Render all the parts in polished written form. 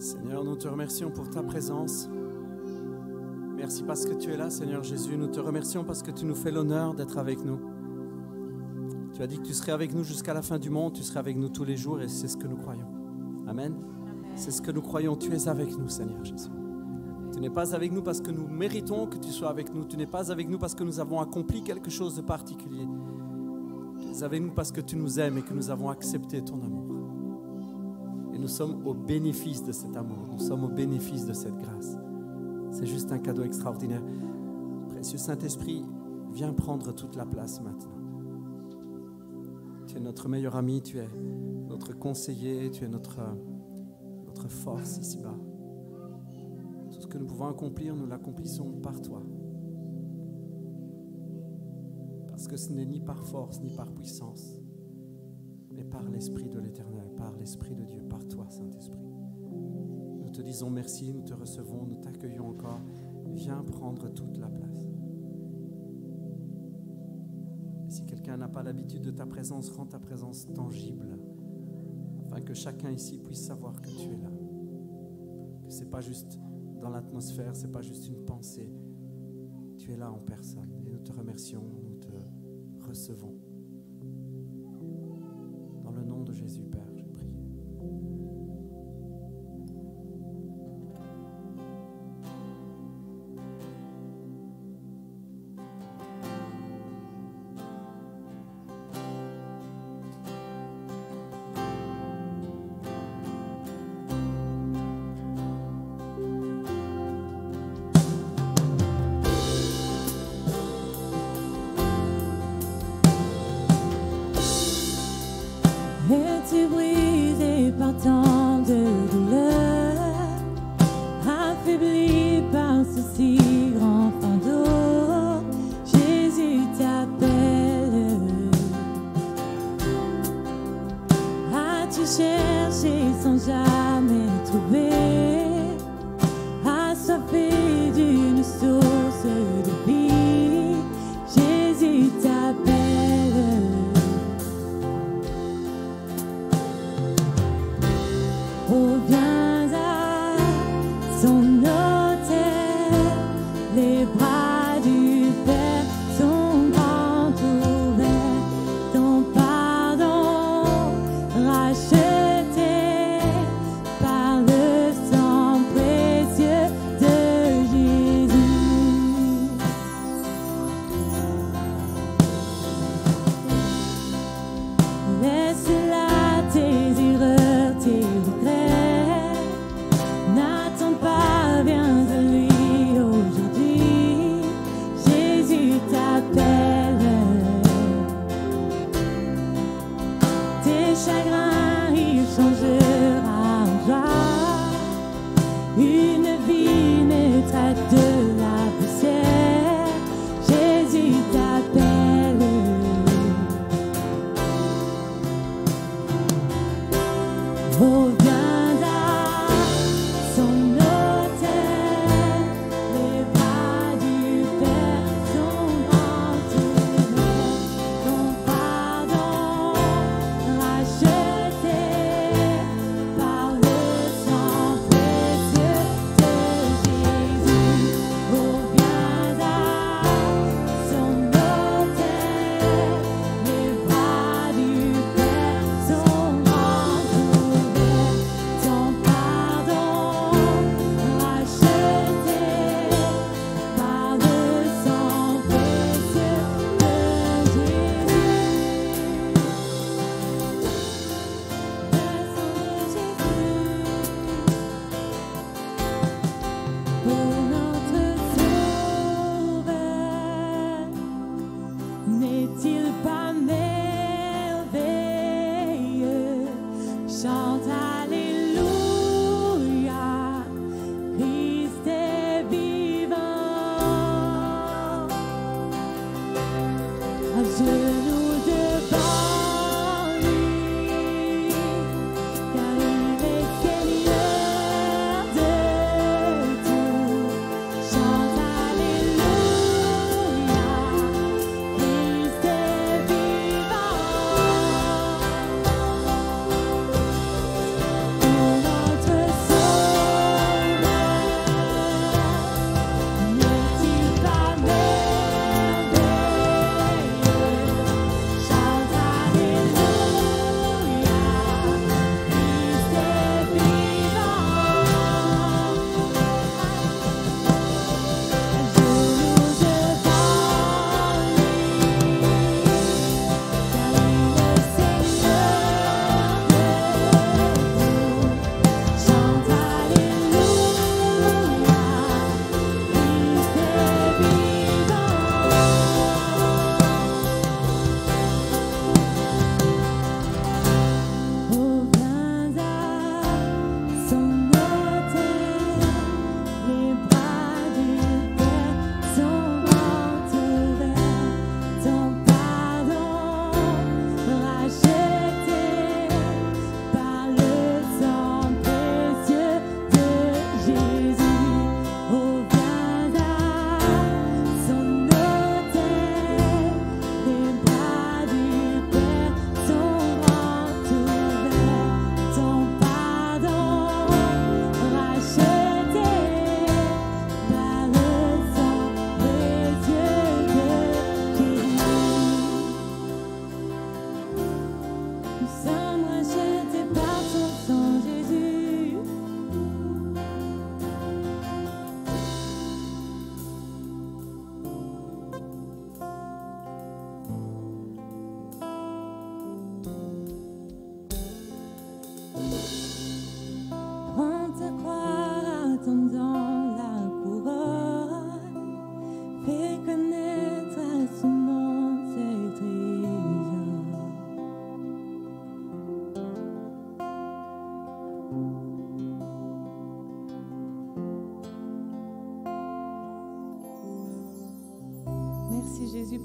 Seigneur, nous te remercions pour ta présence. Merci parce que tu es là, Seigneur Jésus. Nous te remercions parce que tu nous fais l'honneur d'être avec nous. Tu as dit que tu serais avec nous jusqu'à la fin du monde, tu serais avec nous tous les jours et c'est ce que nous croyons. Amen. C'est ce que nous croyons. Tu es avec nous, Seigneur Jésus. Tu n'es pas avec nous parce que nous méritons que tu sois avec nous. Tu n'es pas avec nous parce que nous avons accompli quelque chose de particulier. Tu es avec nous parce que tu nous aimes et que nous avons accepté ton amour. Et nous sommes au bénéfice de cet amour. Nous sommes au bénéfice de cette grâce. C'est juste un cadeau extraordinaire. Précieux Saint-Esprit, viens prendre toute la place maintenant. Tu es notre meilleur ami, tu es notre conseiller, tu es notre force ici-bas. Tout ce que nous pouvons accomplir, nous l'accomplissons par toi. Parce que ce n'est ni par force, ni par puissance, mais par l'Esprit de l'Éternel, par l'Esprit de Dieu, par toi, Saint-Esprit. Nous te disons merci, nous te recevons, nous t'accueillons encore. Viens prendre toute la place. Et si quelqu'un n'a pas l'habitude de ta présence, rends ta présence tangible, afin que chacun ici puisse savoir que tu es là. Que ce n'est pas juste dans l'atmosphère, ce n'est pas juste une pensée. Tu es là en personne. Et nous te remercions, nous te recevons. Dans le nom de Jésus, Père, je prie. Es-tu brisé par tant de douleur, affaibli par ce si grand fardeau? Jésus t'appelle. As-tu cherché sans jamais trouver, assoiffé d'une source de vie? Jésus t'appelle. Reviens à son autel, les bras du Père sont grands ouverts, ton pardon racheté par le sang précieux de Jésus. Laisse là tes erreurs, tes regrets. N'attends pas, viens à lui aujourd'hui. Jésus t'appelle. Tes chagrins, il changera en joie. Une vie naîtra de la poussière. Jésus t'appelle. Reviens à son autel, les bras du Père sont grands ouverts, ton pardon racheté par le sang précieux de Jésus. Reviens à son autel, les bras du Père sont grands ouverts.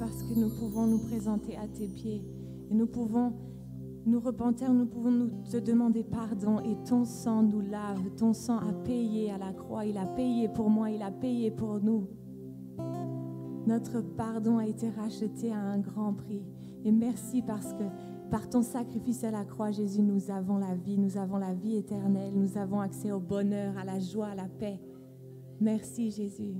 parce que nous pouvons nous présenter à tes pieds et nous pouvons nous repentir, nous pouvons te demander pardon et ton sang nous lave, ton sang a payé à la croix, il a payé pour moi, il a payé pour nous. Notre pardon a été racheté à un grand prix et merci parce que par ton sacrifice à la croix, Jésus, nous avons la vie éternelle, nous avons accès au bonheur, à la joie, à la paix. Merci Jésus.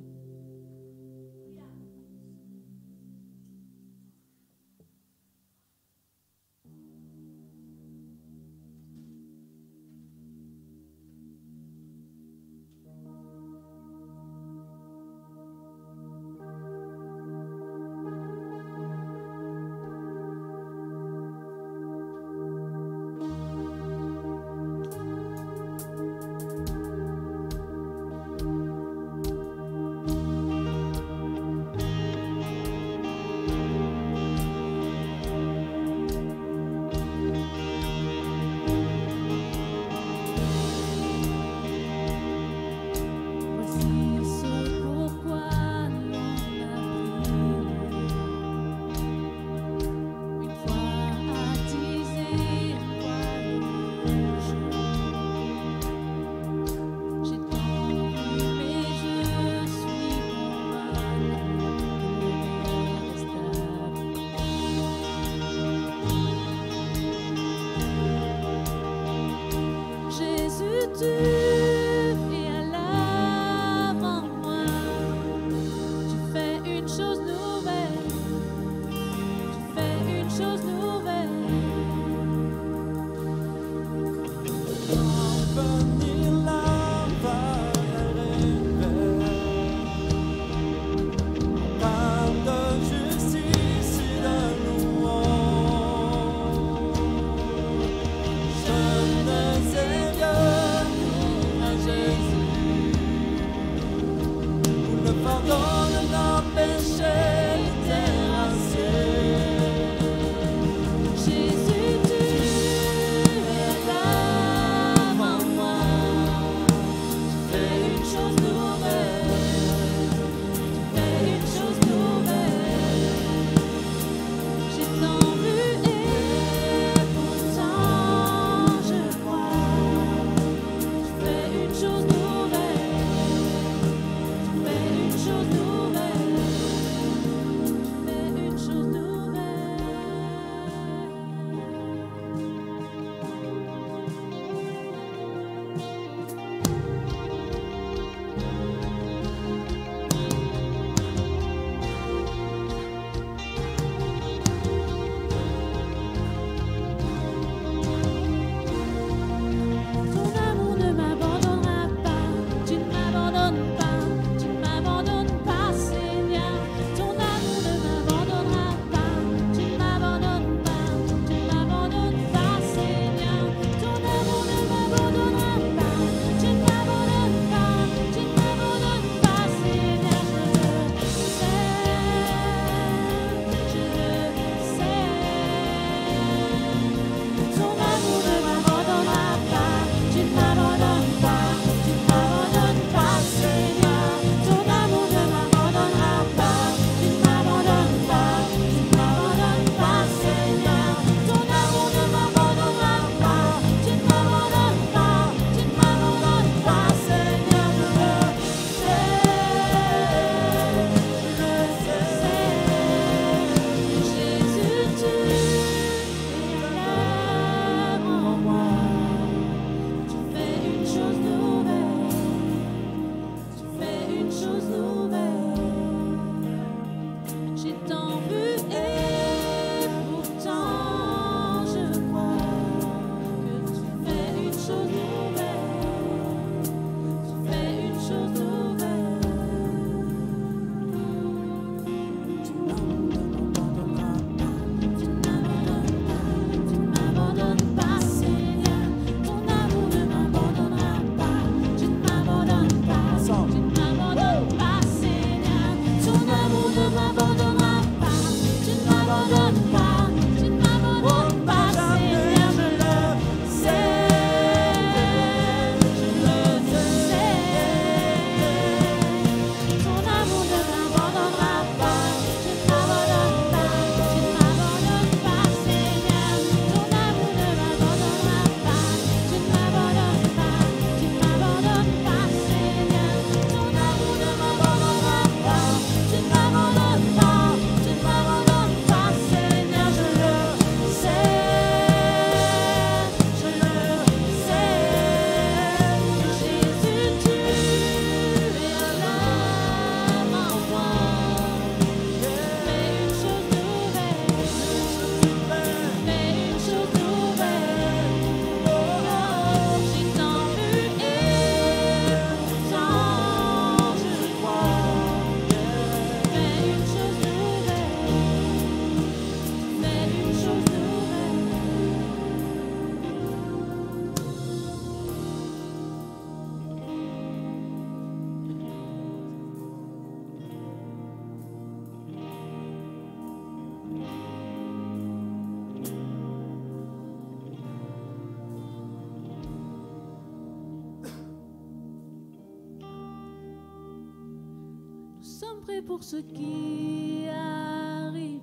sommes prêts pour ce qui arrive,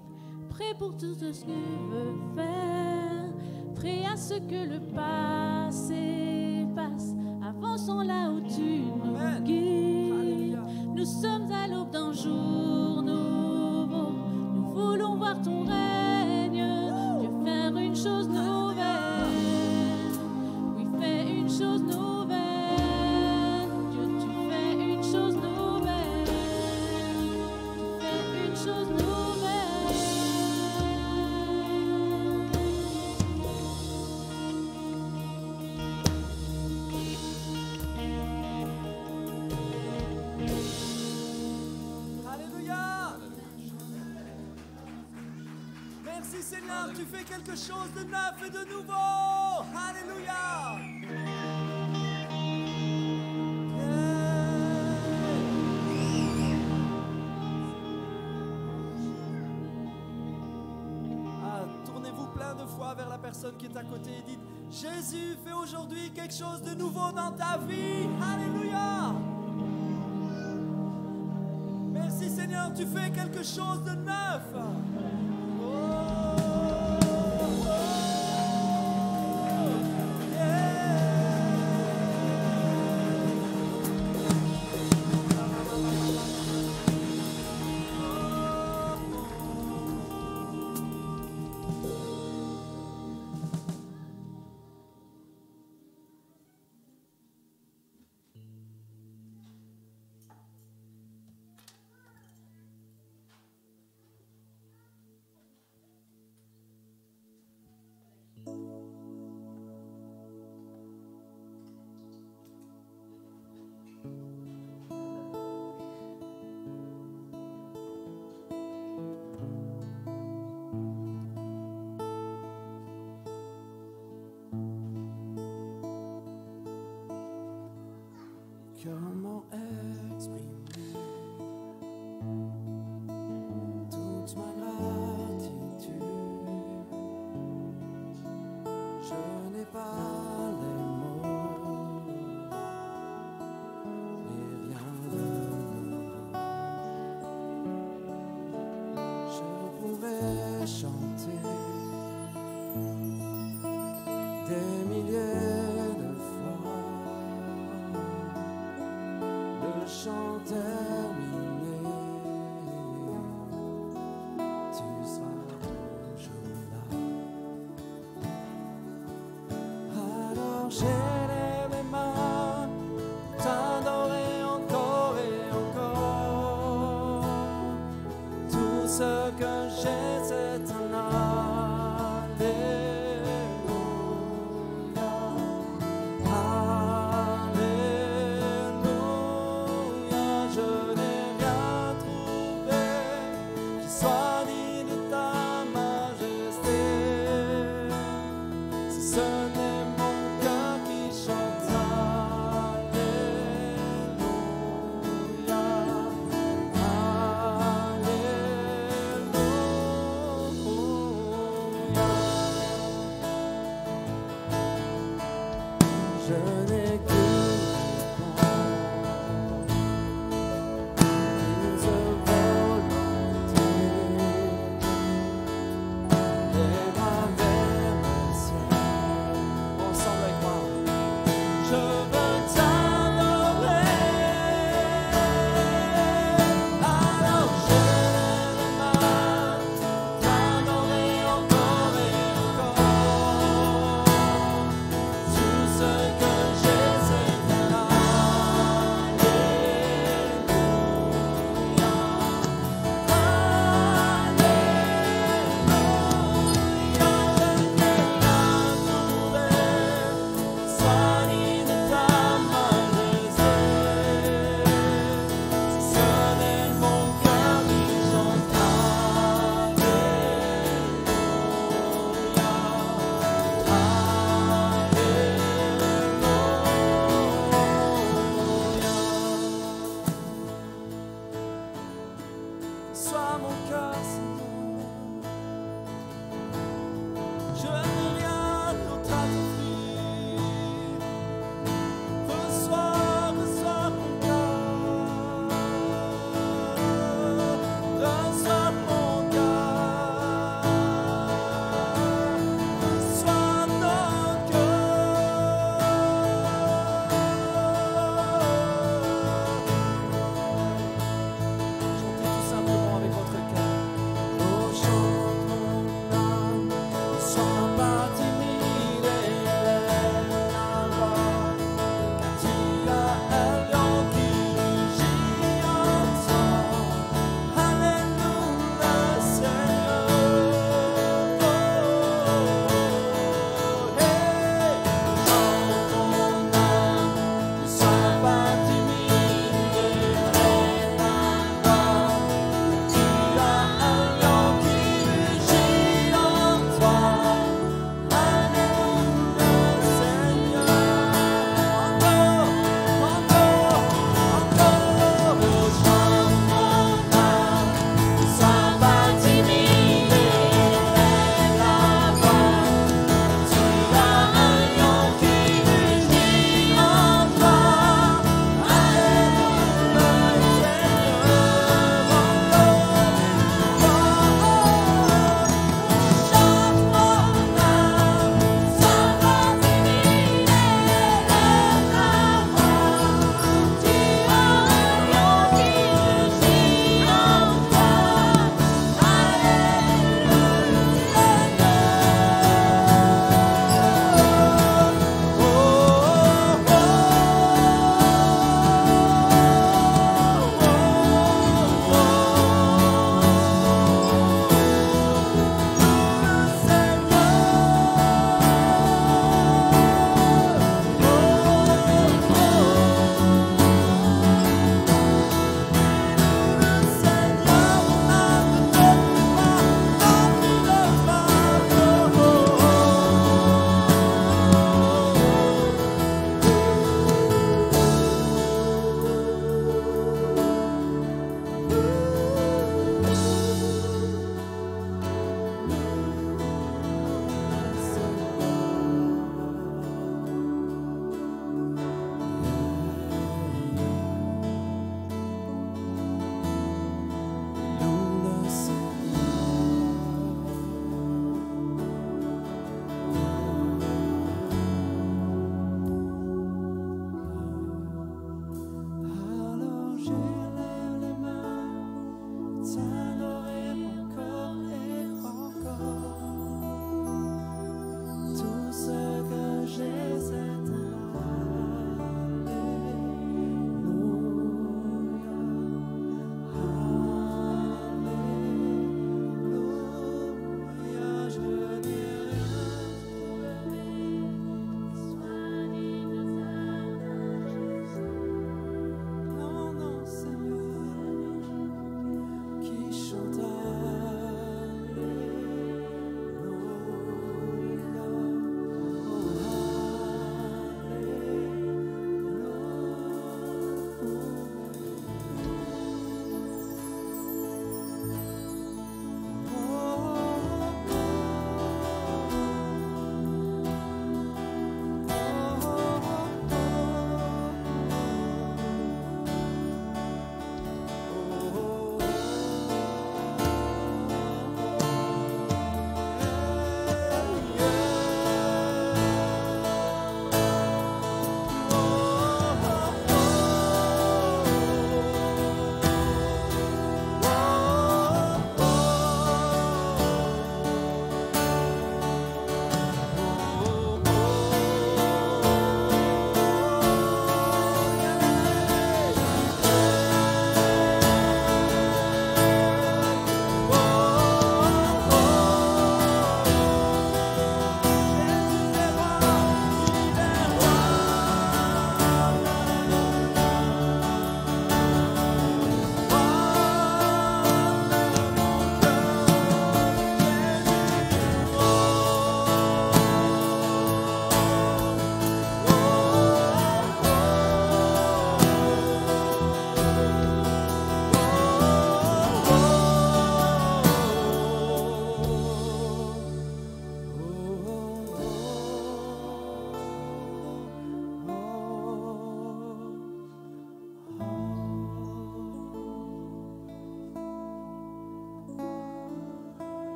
prêts pour tout ce que tu veux faire, prêts à ce que le passé passe, avançons là où tu nous guides. Nous sommes à l'aube d'un jour nouveau, nous voulons voir ton règne, Dieu faire une chose nouvelle, oui fais une chose nouvelle, Dieu tu fais une chose nouvelle, tu fais une chose nouvelle. Alléluia. Merci Seigneur, tu fais quelque chose de neuf et de nouveau. Alléluia. Tournez-vous plein de fois vers la personne qui est à côté et dites: Jésus fait aujourd'hui quelque chose de nouveau dans ta vie. Alléluia. Merci Seigneur, tu fais quelque chose de neuf. Comment exprimer toute ma gratitude? Je n'ai pas les mots, et rien de nouveau. Je pourrais chanter des milliers de fois le chant terminé, tu seras toujours là. Alors j'élève mes mains pour t'adorer encore et encore. Tout ce que j'ai, c'est un alléluia. Alléluia, je n'ai rien trouvé qui soit digne de ta majesté. Si ce n'est mon cœur qui chante alléluia, alléluia. Je n'ai que volonté, et ma vers le ciel.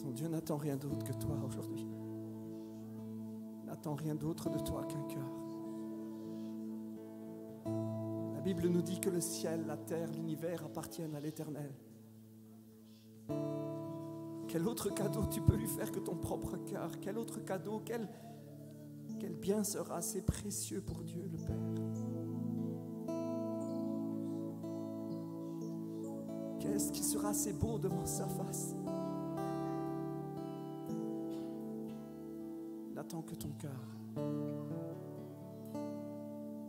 Ton Dieu n'attend rien d'autre que toi aujourd'hui. N'attend rien d'autre de toi qu'un cœur. La Bible nous dit que le ciel, la terre, l'univers appartiennent à l'Éternel. Quel autre cadeau tu peux lui faire que ton propre cœur? Quel autre cadeau, quel bien sera assez précieux pour Dieu le Père? Qu'est-ce qui sera assez beau devant sa face? N'attends que ton cœur.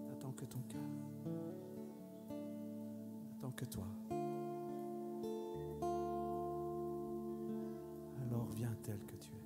N'attends que ton cœur. N'attends que toi. Alors viens tel que tu es.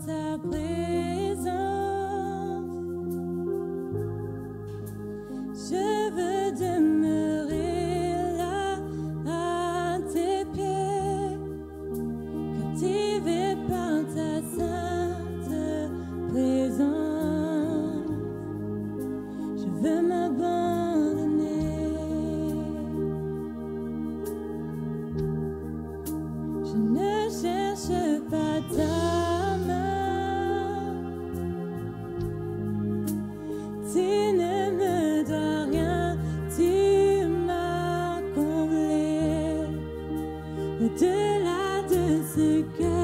Ta présence, je veux demeurer là à tes pieds, captivé par ta sainte présence. Je veux m'abandonner, je ne cherche pas ta au-delà de ce que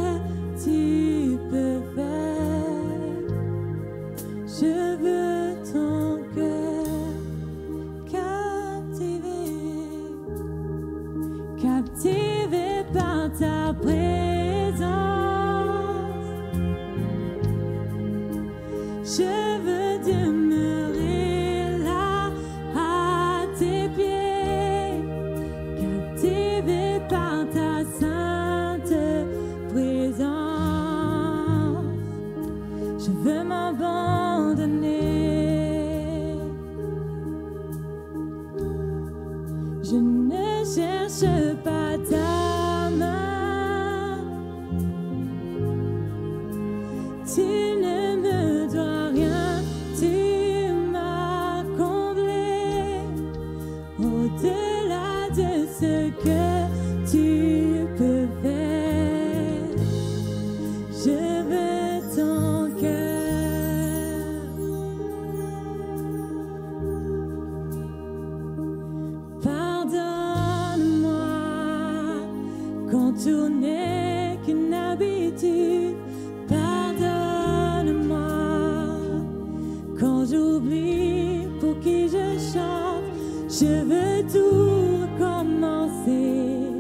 tu peux faire, je veux ton cœur captivé par ta présence. Je veux demeurer là à tes pieds, captivé par ta sainte présence. Je veux m'abandonner, je ne cherche pas ta main, tu ne me dois rien, tu m'as comblé au-delà de ce que tu peux faire. Je veux ton cœur. Pardonne-moi quand tout n'est qu'une habitude. Pardonne-moi quand j'oublie pour qui je chante. Je veux tout recommencer.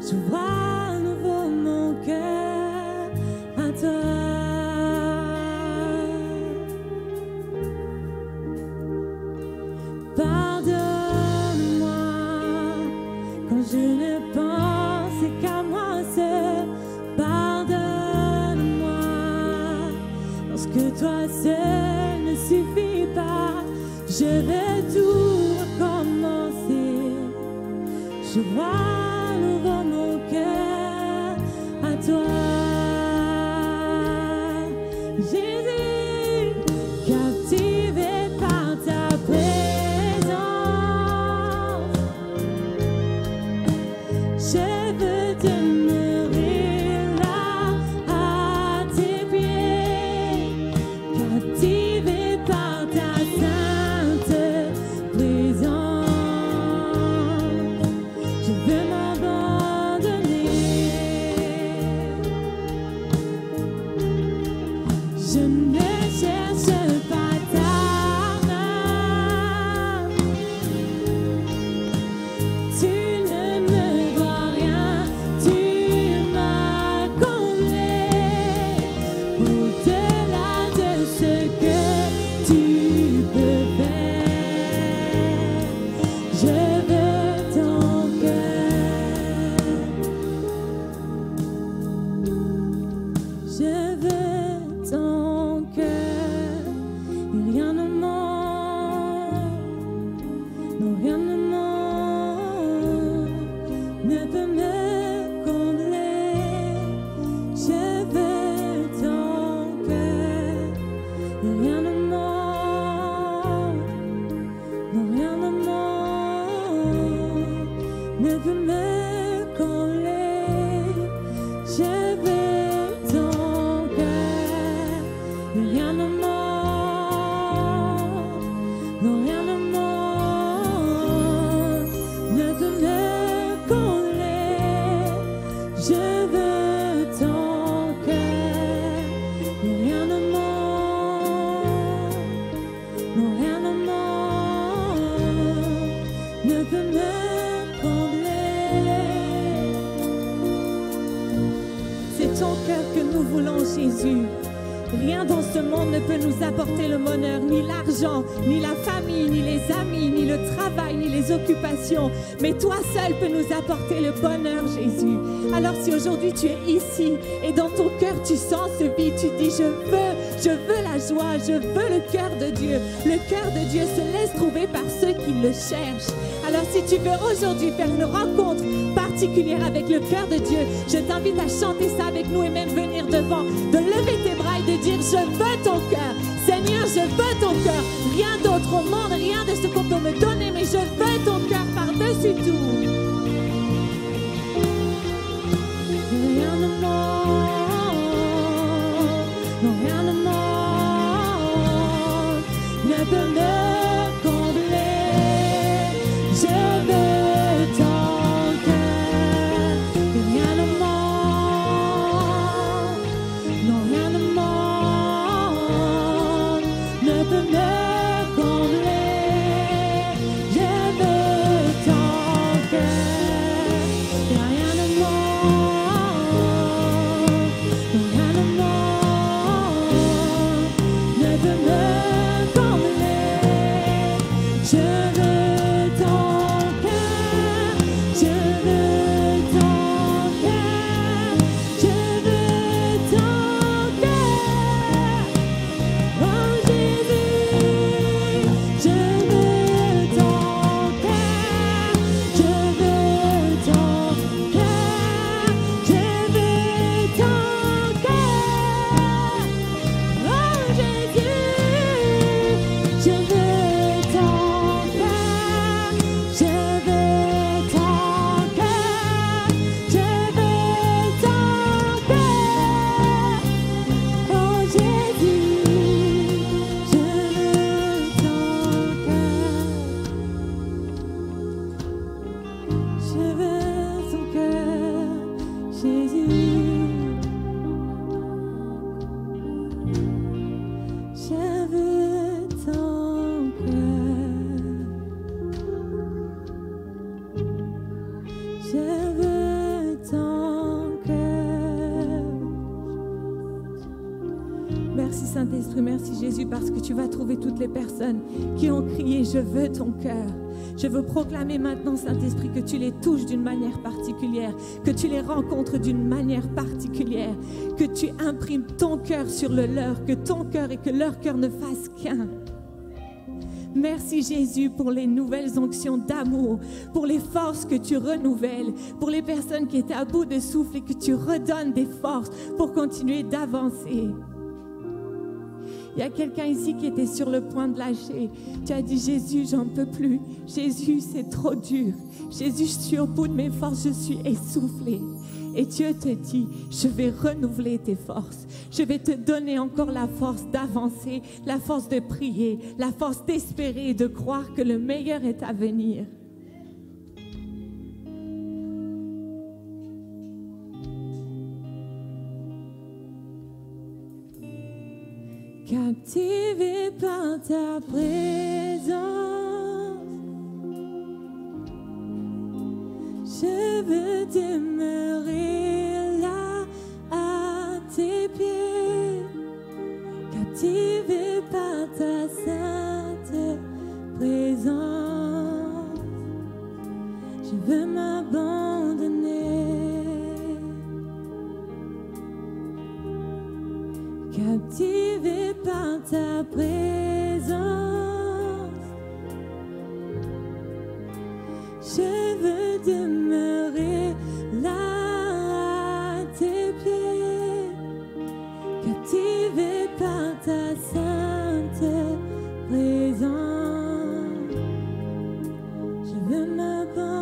J'ouvre à nouveau mon cœur à toi. Pardonne-moi quand je ne pense qu'à moi seul. Pardonne-moi lorsque toi seul ne suffit pas. Je veux tout recommencer. Je vois à nouveau mon cœur à toi. Je veux demeurer là à tes pieds, captivé par ta sainte présence. Je veux m'abandonner. Je ne cherche pas ta main. Tu ne me dois rien, tu m'as comblé. Au-delà de ce que tu peux faire, je veux ton cœur. Je veux ton cœur. Et rien ne manque, non rien ne manque, ne peut me combler. Je veux ton cœur. Et rien ne manque, non rien ne manque, ne peut me combler. Je veux ton cœur. Et rien ne manque, non rien ne manque, ne peut me combler. Je veux ton cœur. Et rien ne manque, non rien ne manque, ne peut me combler. C'est ton cœur que nous voulons, Jésus. Rien dans ce monde ne peut nous apporter le bonheur, ni l'argent, ni la famille, ni les amis, ni le travail, ni les occupations. Mais toi seul peux nous apporter le bonheur, Jésus. Alors si aujourd'hui tu es ici et dans ton cœur tu sens ce vide, tu dis je veux la joie, je veux le cœur de Dieu. Le cœur de Dieu se laisse trouver par ceux qui le cherchent. Alors si tu veux aujourd'hui faire une rencontre particulière avec le cœur de Dieu, je t'invite à chanter ça avec nous et même venir devant, de lever tes bras et de dire je veux ton cœur. Seigneur, je veux ton cœur. Rien d'autre au monde, rien de ce qu'on peut me donner, mais je veux ton cœur par-dessus tout. Rien ne manque, non rien ne manque, ne peut me combler. Je veux ton cœur. Rien ne manque, non rien ne manque, ne peut me combler. Je veux ton cœur. Rien ne manque, non rien ne manque, ne peut me combler. Je veux ton cœur, je veux ton cœur, je veux ton cœur. Oh Jésus, je veux ton cœur, je veux ton cœur, je veux ton cœur. Oh Jésus, je veux ton cœur, je veux ton cœur, je veux ton cœur. Oh Jésus, je veux ton cœur. Je veux ton cœur, Jésus. Je veux ton cœur. Je veux ton cœur. Merci Saint-Esprit, merci Jésus, parce que tu vas trouver toutes les personnes qui ont crié « Je veux ton cœur ». Je veux proclamer maintenant, Saint-Esprit, que tu les touches d'une manière particulière, que tu les rencontres d'une manière particulière, que tu imprimes ton cœur sur le leur, que ton cœur et que leur cœur ne fassent qu'un. Merci Jésus pour les nouvelles onctions d'amour, pour les forces que tu renouvelles, pour les personnes qui étaient à bout de souffle et que tu redonnes des forces pour continuer d'avancer. Il y a quelqu'un ici qui était sur le point de lâcher. Tu as dit, Jésus, j'en peux plus. Jésus, c'est trop dur. Jésus, je suis au bout de mes forces, je suis essoufflée. Et Dieu te dit, je vais renouveler tes forces. Je vais te donner encore la force d'avancer, la force de prier, la force d'espérer et de croire que le meilleur est à venir. Captivé par ta présence, je veux demeurer là à tes pieds. Captivé par ta sainte présence, je veux m'abandonner. Captivé par ta présence, je veux demeurer là à tes pieds. Captivé par ta sainte présence, je veux m'abandonner.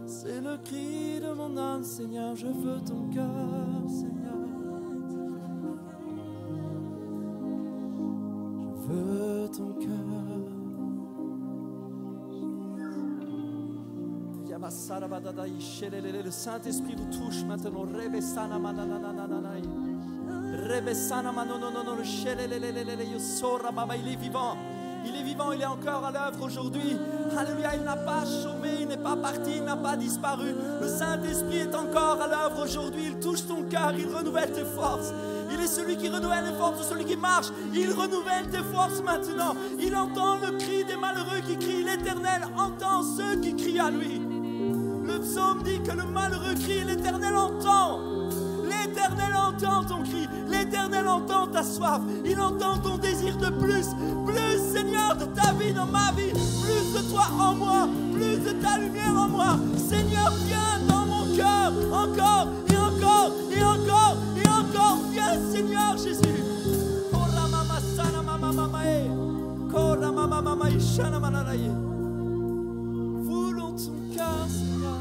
C'est le cri de mon âme, Seigneur, je veux ton cœur, Seigneur. Je veux ton cœur. Le Saint-Esprit vous touche maintenant. Il est vivant. Il est vivant, il est encore à l'œuvre aujourd'hui. Alléluia, il n'a pas chômé, il n'est pas parti, il n'a pas disparu. Le Saint-Esprit est encore à l'œuvre aujourd'hui. Il touche ton cœur, il renouvelle tes forces. Il est celui qui renouvelle les forces de celui qui marche. Il renouvelle tes forces maintenant. Il entend le cri des malheureux qui crient. L'Éternel entend ceux qui crient à lui. Le psaume dit que le malheureux crie, l'Éternel entend. L'Éternel entend ton cri. L'Éternel entend ta soif. Il entend ton désir de plus. Plus, Seigneur, de ta vie dans ma vie. Plus de toi en moi. Plus de ta lumière en moi. Seigneur, viens dans mon cœur. Encore et encore et encore et encore. Viens, Seigneur Jésus. Voulons ton cœur, Seigneur.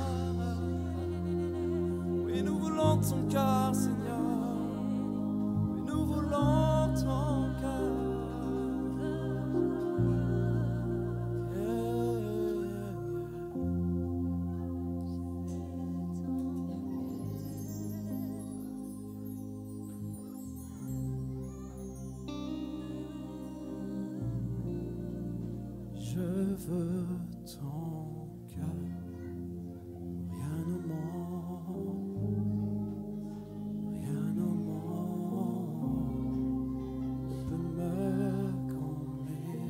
Oui, nous voulons ton cœur, Seigneur. Oui, nous voulons ton cœur. Je veux ton cœur, rien au monde ne peut me combler.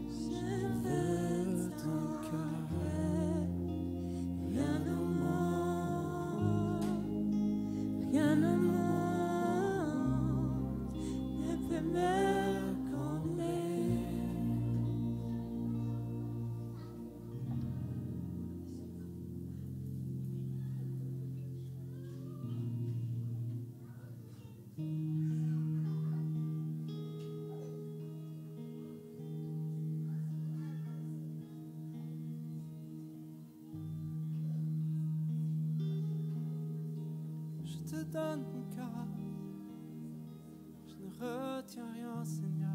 Je veux ton cœur, rien au monde ne peut me combler. Je te donne mon cœur, je ne retiens rien, Seigneur.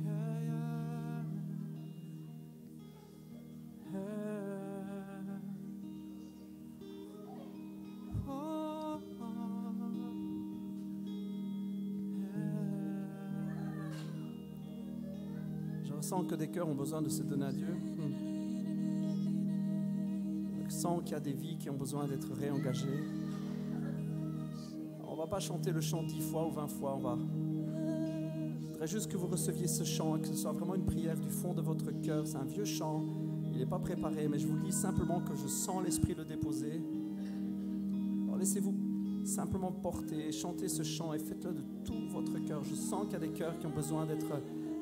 Yeah, yeah. Yeah. Oh, oh. Yeah. Je ressens que des cœurs ont besoin de se donner à Dieu. Je sens qu'il y a des vies qui ont besoin d'être réengagées. On ne va pas chanter le chant 10 fois ou 20 fois. Je voudrais juste que vous receviez ce chant et que ce soit vraiment une prière du fond de votre cœur. C'est un vieux chant, il n'est pas préparé, mais je vous lis simplement que je sens l'Esprit le déposer. Alors laissez-vous simplement porter, chanter ce chant et faites-le de tout votre cœur. Je sens qu'il y a des cœurs qui ont besoin d'être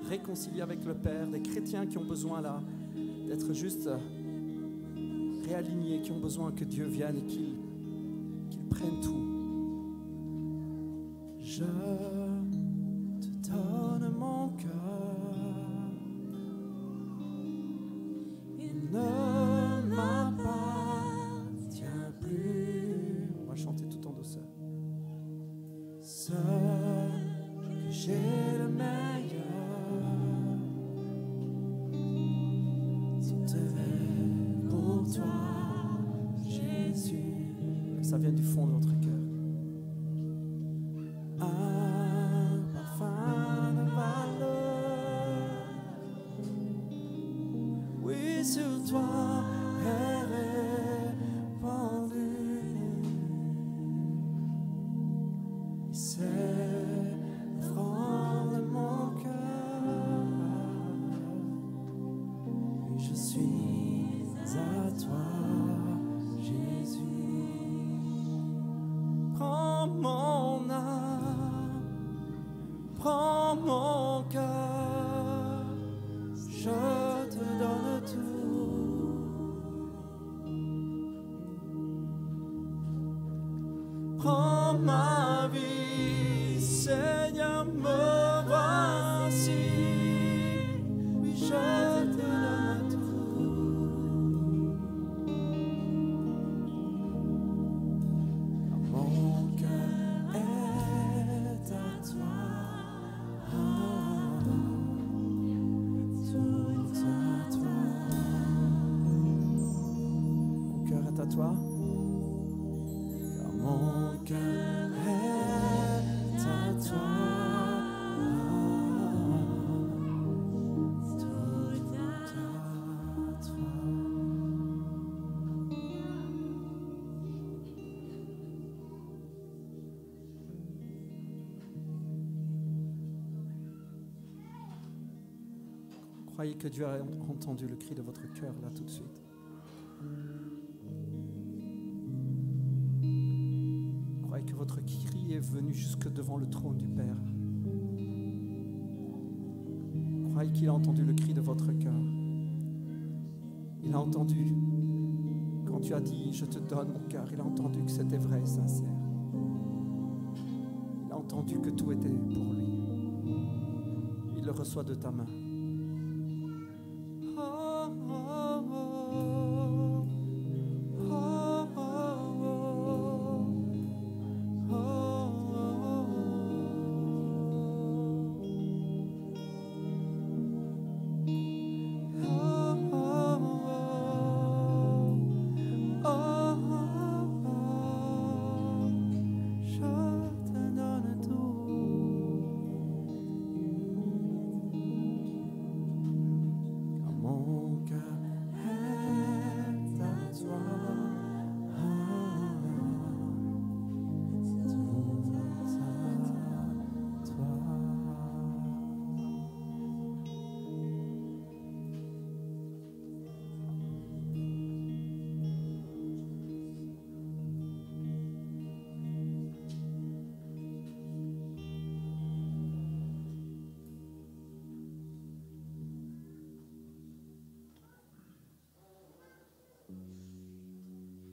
réconciliés avec le Père, des chrétiens qui ont besoin là d'être juste réalignés, qui ont besoin que Dieu vienne et qu'il prenne tout. Je te donne mon cœur, il ne m'appartient plus. On va chanter tout en douceur. Ce que j'ai le meilleur, tout est pour toi, Jésus. Que ça vienne du fond de votre cœur. Un parfum de valeur, oui, sur toi est répandu. C'est le front de mon cœur, et je suis à toi, Jésus. Prends mon âme, prends mon cœur, je te donne tout. Prends ma vie, Seigneur, me voici. Oui, je te donne tout. Mon cœur est à toi. Tout à toi. Mon cœur est à toi. Car mon cœur est à toi. Croyez que Dieu a entendu le cri de votre cœur là tout de suite. Croyez que votre cri est venu jusque devant le trône du Père. Croyez qu'il a entendu le cri de votre cœur. Il a entendu quand tu as dit « Je te donne mon cœur », il a entendu que c'était vrai et sincère. Il a entendu que tout était pour lui. Il le reçoit de ta main.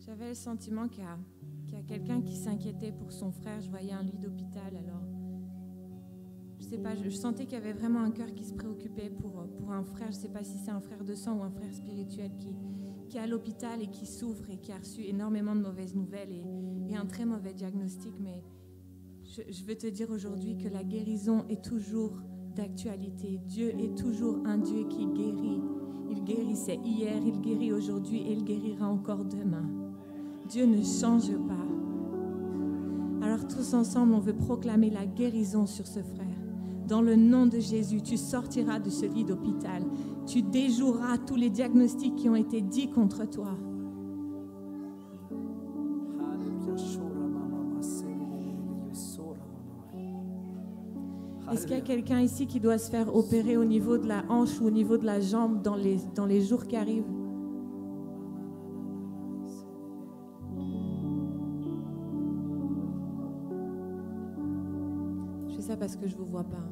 J'avais le sentiment qu'il y a quelqu'un qui s'inquiétait pour son frère. Je voyais un lit d'hôpital, alors je sais pas, je sentais qu'il y avait vraiment un cœur qui se préoccupait pour un frère. Je sais pas si c'est un frère de sang ou un frère spirituel qui est à l'hôpital et qui souffre et qui a reçu énormément de mauvaises nouvelles et un très mauvais diagnostic. Mais je veux te dire aujourd'hui que la guérison est toujours d'actualité. Dieu est toujours un Dieu qui guérit. Il guérissait hier, il guérit aujourd'hui et il guérira encore demain. Dieu ne change pas. Alors tous ensemble, on veut proclamer la guérison sur ce frère. Dans le nom de Jésus, tu sortiras de ce lit d'hôpital. Tu déjoueras tous les diagnostics qui ont été dits contre toi. Est-ce qu'il y a quelqu'un ici qui doit se faire opérer au niveau de la hanche ou au niveau de la jambe dans les jours qui arrivent? Je fais ça parce que je ne vous vois pas.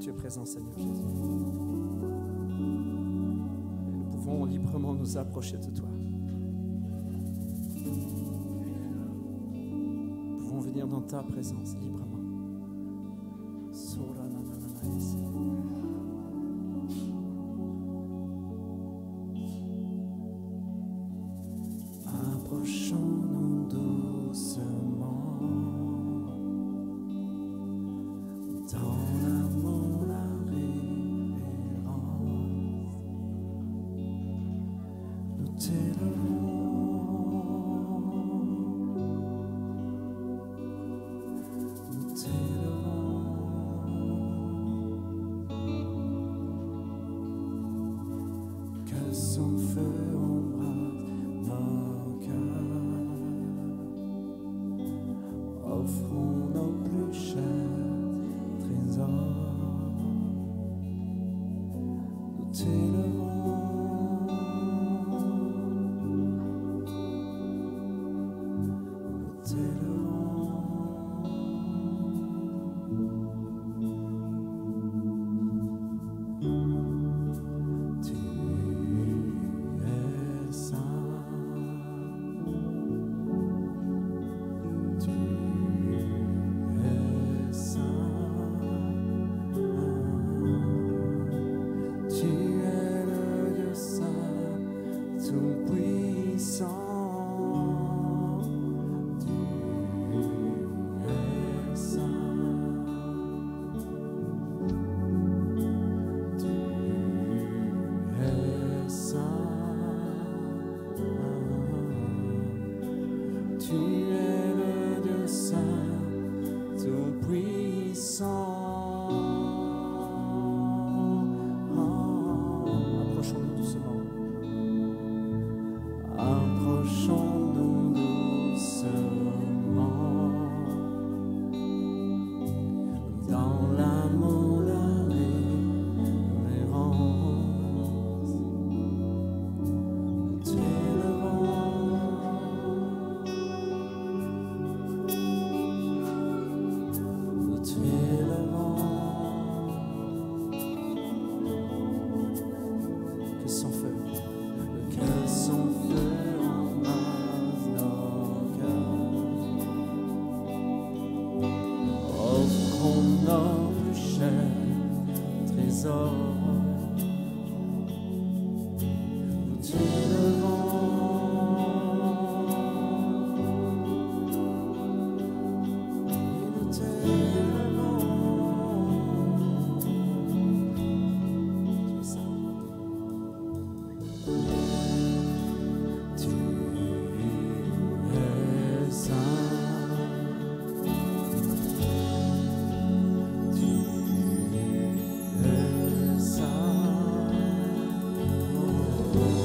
Tu es présent, Seigneur Jésus. Et nous pouvons librement nous approcher de toi. Nous pouvons venir dans ta présence librement. Approchons-nous doucement dans l'amour, la révérence. Nous t'élevons, nous t'élevons. Que son feu embrase nos cœurs. Offrons nos plus chers trésors. Nous t'élevons, nous t'élevons. Tu es saint, tu es saint. Tu es Saint,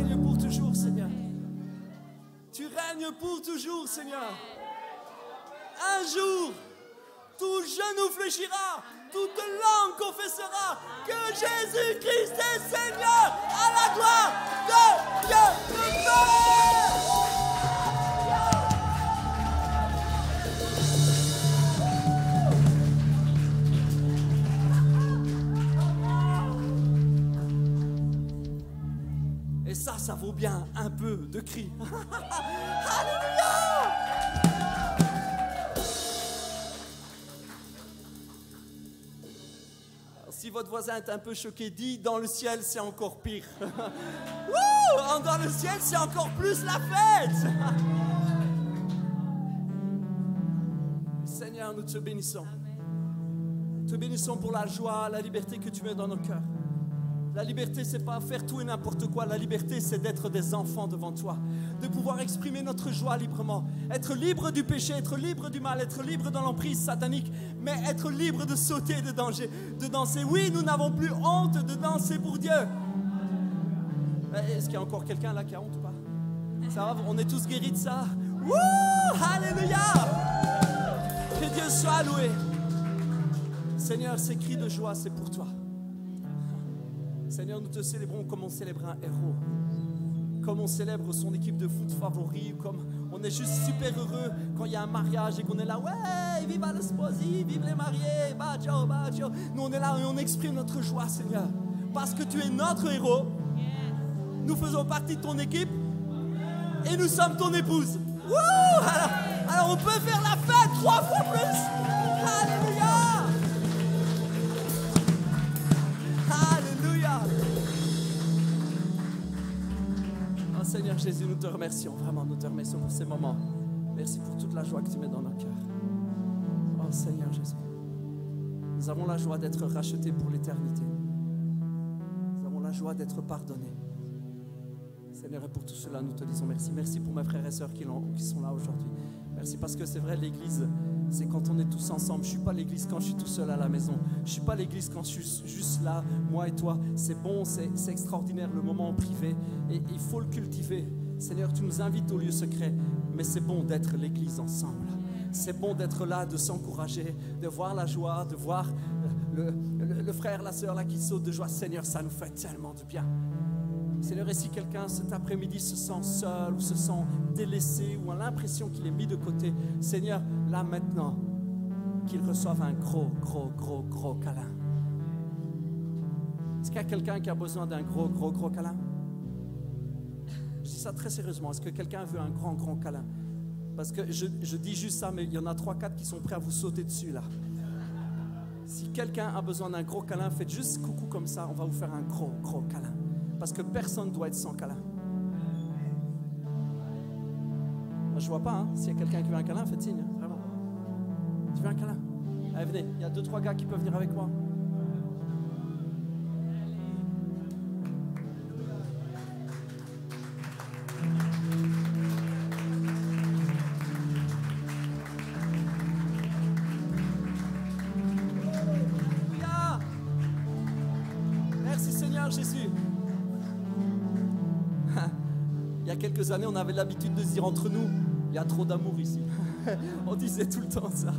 règnes pour toujours, Seigneur. Tu règnes pour toujours, Seigneur. Un jour, tout genou fléchira, toute langue confessera que Jésus-Christ est Seigneur, à la gloire de Dieu le Père. Et ça vaut bien un peu de cris. Alléluia! Si votre voisin est un peu choqué, dit dans le ciel c'est encore pire. Wouh! Dans le ciel c'est encore plus la fête. Seigneur, nous te bénissons. Te bénissons pour la joie, la liberté que tu mets dans nos cœurs. La liberté, c'est pas faire tout et n'importe quoi. La liberté, c'est d'être des enfants devant toi, de pouvoir exprimer notre joie librement, être libre du péché, être libre du mal, être libre dans l'emprise satanique, mais être libre de sauter de danger, de danser. Oui, nous n'avons plus honte de danser pour Dieu. Est-ce qu'il y a encore quelqu'un là qui a honte ou pas? Ça va, on est tous guéris de ça. Wouh! Alléluia! Que Dieu soit loué. Seigneur, ces cris de joie, c'est pour toi. Seigneur, nous te célébrons comme on célèbre un héros, comme on célèbre son équipe de foot favori, comme on est juste super heureux quand il y a un mariage et qu'on est là, ouais, viva le sposi, vive les mariés, bacio, bacio. Nous on est là et on exprime notre joie, Seigneur, parce que tu es notre héros, nous faisons partie de ton équipe et nous sommes ton épouse. Wouh! Alors on peut faire la fête 3 fois plus. Alléluia! Oh Seigneur Jésus, nous te remercions, vraiment, nous te remercions pour ces moments. Merci pour toute la joie que tu mets dans nos cœurs. Oh Seigneur Jésus, nous avons la joie d'être rachetés pour l'éternité. Nous avons la joie d'être pardonnés. Seigneur, et pour tout cela, nous te disons merci. Merci pour mes frères et sœurs qui sont là aujourd'hui. Merci parce que c'est vrai, l'église, c'est quand on est tous ensemble. Je ne suis pas l'église quand je suis tout seul à la maison. Je ne suis pas l'église quand je suis juste là, moi et toi. C'est bon, c'est extraordinaire, le moment en privé. Et il faut le cultiver. Seigneur, tu nous invites au lieu secret. Mais c'est bon d'être l'église ensemble. C'est bon d'être là, de s'encourager, de voir la joie, de voir le frère, la sœur là qui saute de joie. Seigneur, ça nous fait tellement de bien. Seigneur, et si quelqu'un cet après-midi se sent seul ou se sent délaissé ou a l'impression qu'il est mis de côté, Seigneur, là maintenant, qu'il reçoive un gros câlin. Est-ce qu'il y a quelqu'un qui a besoin d'un gros câlin? Je dis ça très sérieusement. Est-ce que quelqu'un veut un grand câlin? Parce que je dis juste ça, mais il y en a 3-4 qui sont prêts à vous sauter dessus là. Si quelqu'un a besoin d'un gros câlin, faites juste coucou comme ça, on va vous faire un gros câlin. Parce que personne ne doit être sans câlin. Moi, je ne vois pas, hein. S'il y a quelqu'un qui veut un câlin, faites signe, hein, vraiment. Tu veux un câlin? Allez, venez, il y a 2-3 gars qui peuvent venir avec moi. Alléluia! Merci Seigneur Jésus. Il y a quelques années, on avait l'habitude de se dire entre nous, il y a trop d'amour ici. On disait tout le temps ça.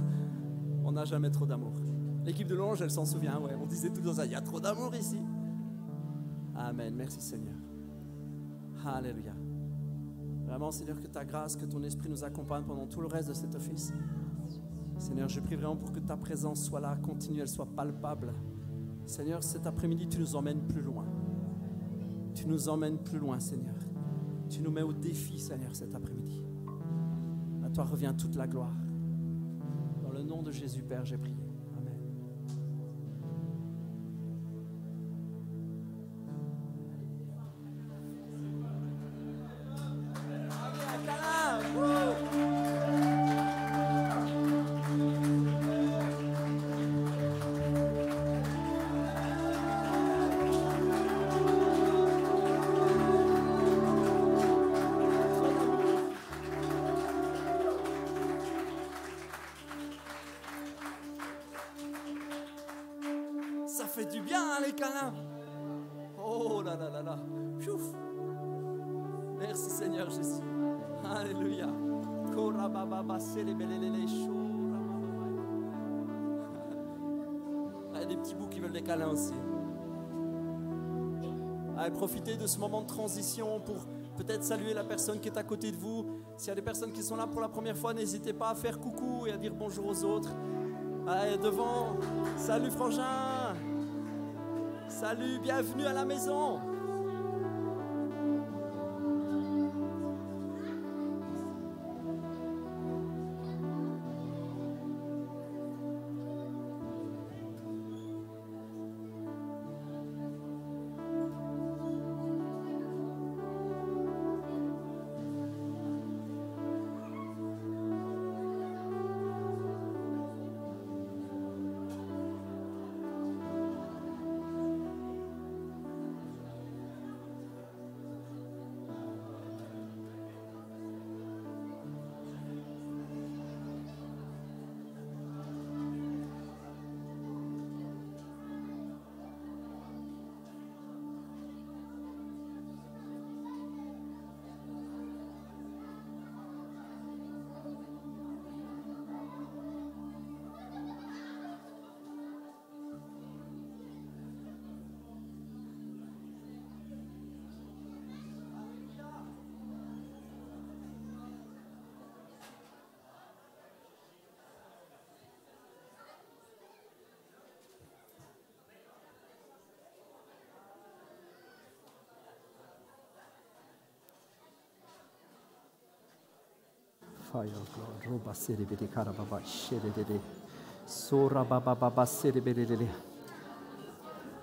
On n'a jamais trop d'amour. L'équipe de louange, elle s'en souvient, ouais. On disait tout le temps ça, il y a trop d'amour ici. Amen, merci Seigneur. Alléluia. Vraiment Seigneur, que ta grâce, que ton esprit nous accompagne pendant tout le reste de cet office. Seigneur, je prie vraiment pour que ta présence soit là, continuelle, soit palpable. Seigneur, cet après-midi, tu nous emmènes plus loin. Tu nous emmènes plus loin, Seigneur. Tu nous mets au défi, Seigneur, cet après-midi. À toi revient toute la gloire. Dans le nom de Jésus, Père, j'ai prié. Amen. Ça fait du bien, hein, les câlins. Oh là là là là. Chouf. Merci Seigneur Jésus. Alléluia. Il y a des petits bouts qui veulent des câlins aussi. Allez, profitez de ce moment de transition pour peut-être saluer la personne qui est à côté de vous. S'il y a des personnes qui sont là pour la première fois, n'hésitez pas à faire coucou et à dire bonjour aux autres. Allez, devant. Salut frangin. Salut, bienvenue à la maison.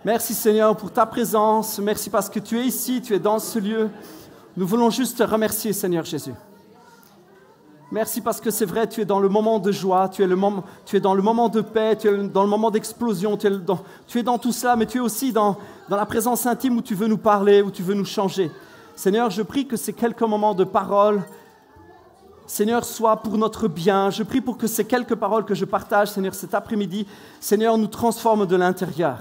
Merci Seigneur pour ta présence. Merci parce que tu es ici, tu es dans ce lieu. Nous voulons juste te remercier Seigneur Jésus. Merci parce que c'est vrai, tu es dans le moment de joie, tu es dans le moment de paix, tu es dans le moment d'explosion, tu es dans tout cela, mais tu es aussi dans la présence intime où tu veux nous parler, où tu veux nous changer. Seigneur, je prie que ces quelques moments de parole, Seigneur, soient pour notre bien. Je prie pour que ces quelques paroles que je partage, Seigneur, cet après-midi, Seigneur, nous transforment de l'intérieur.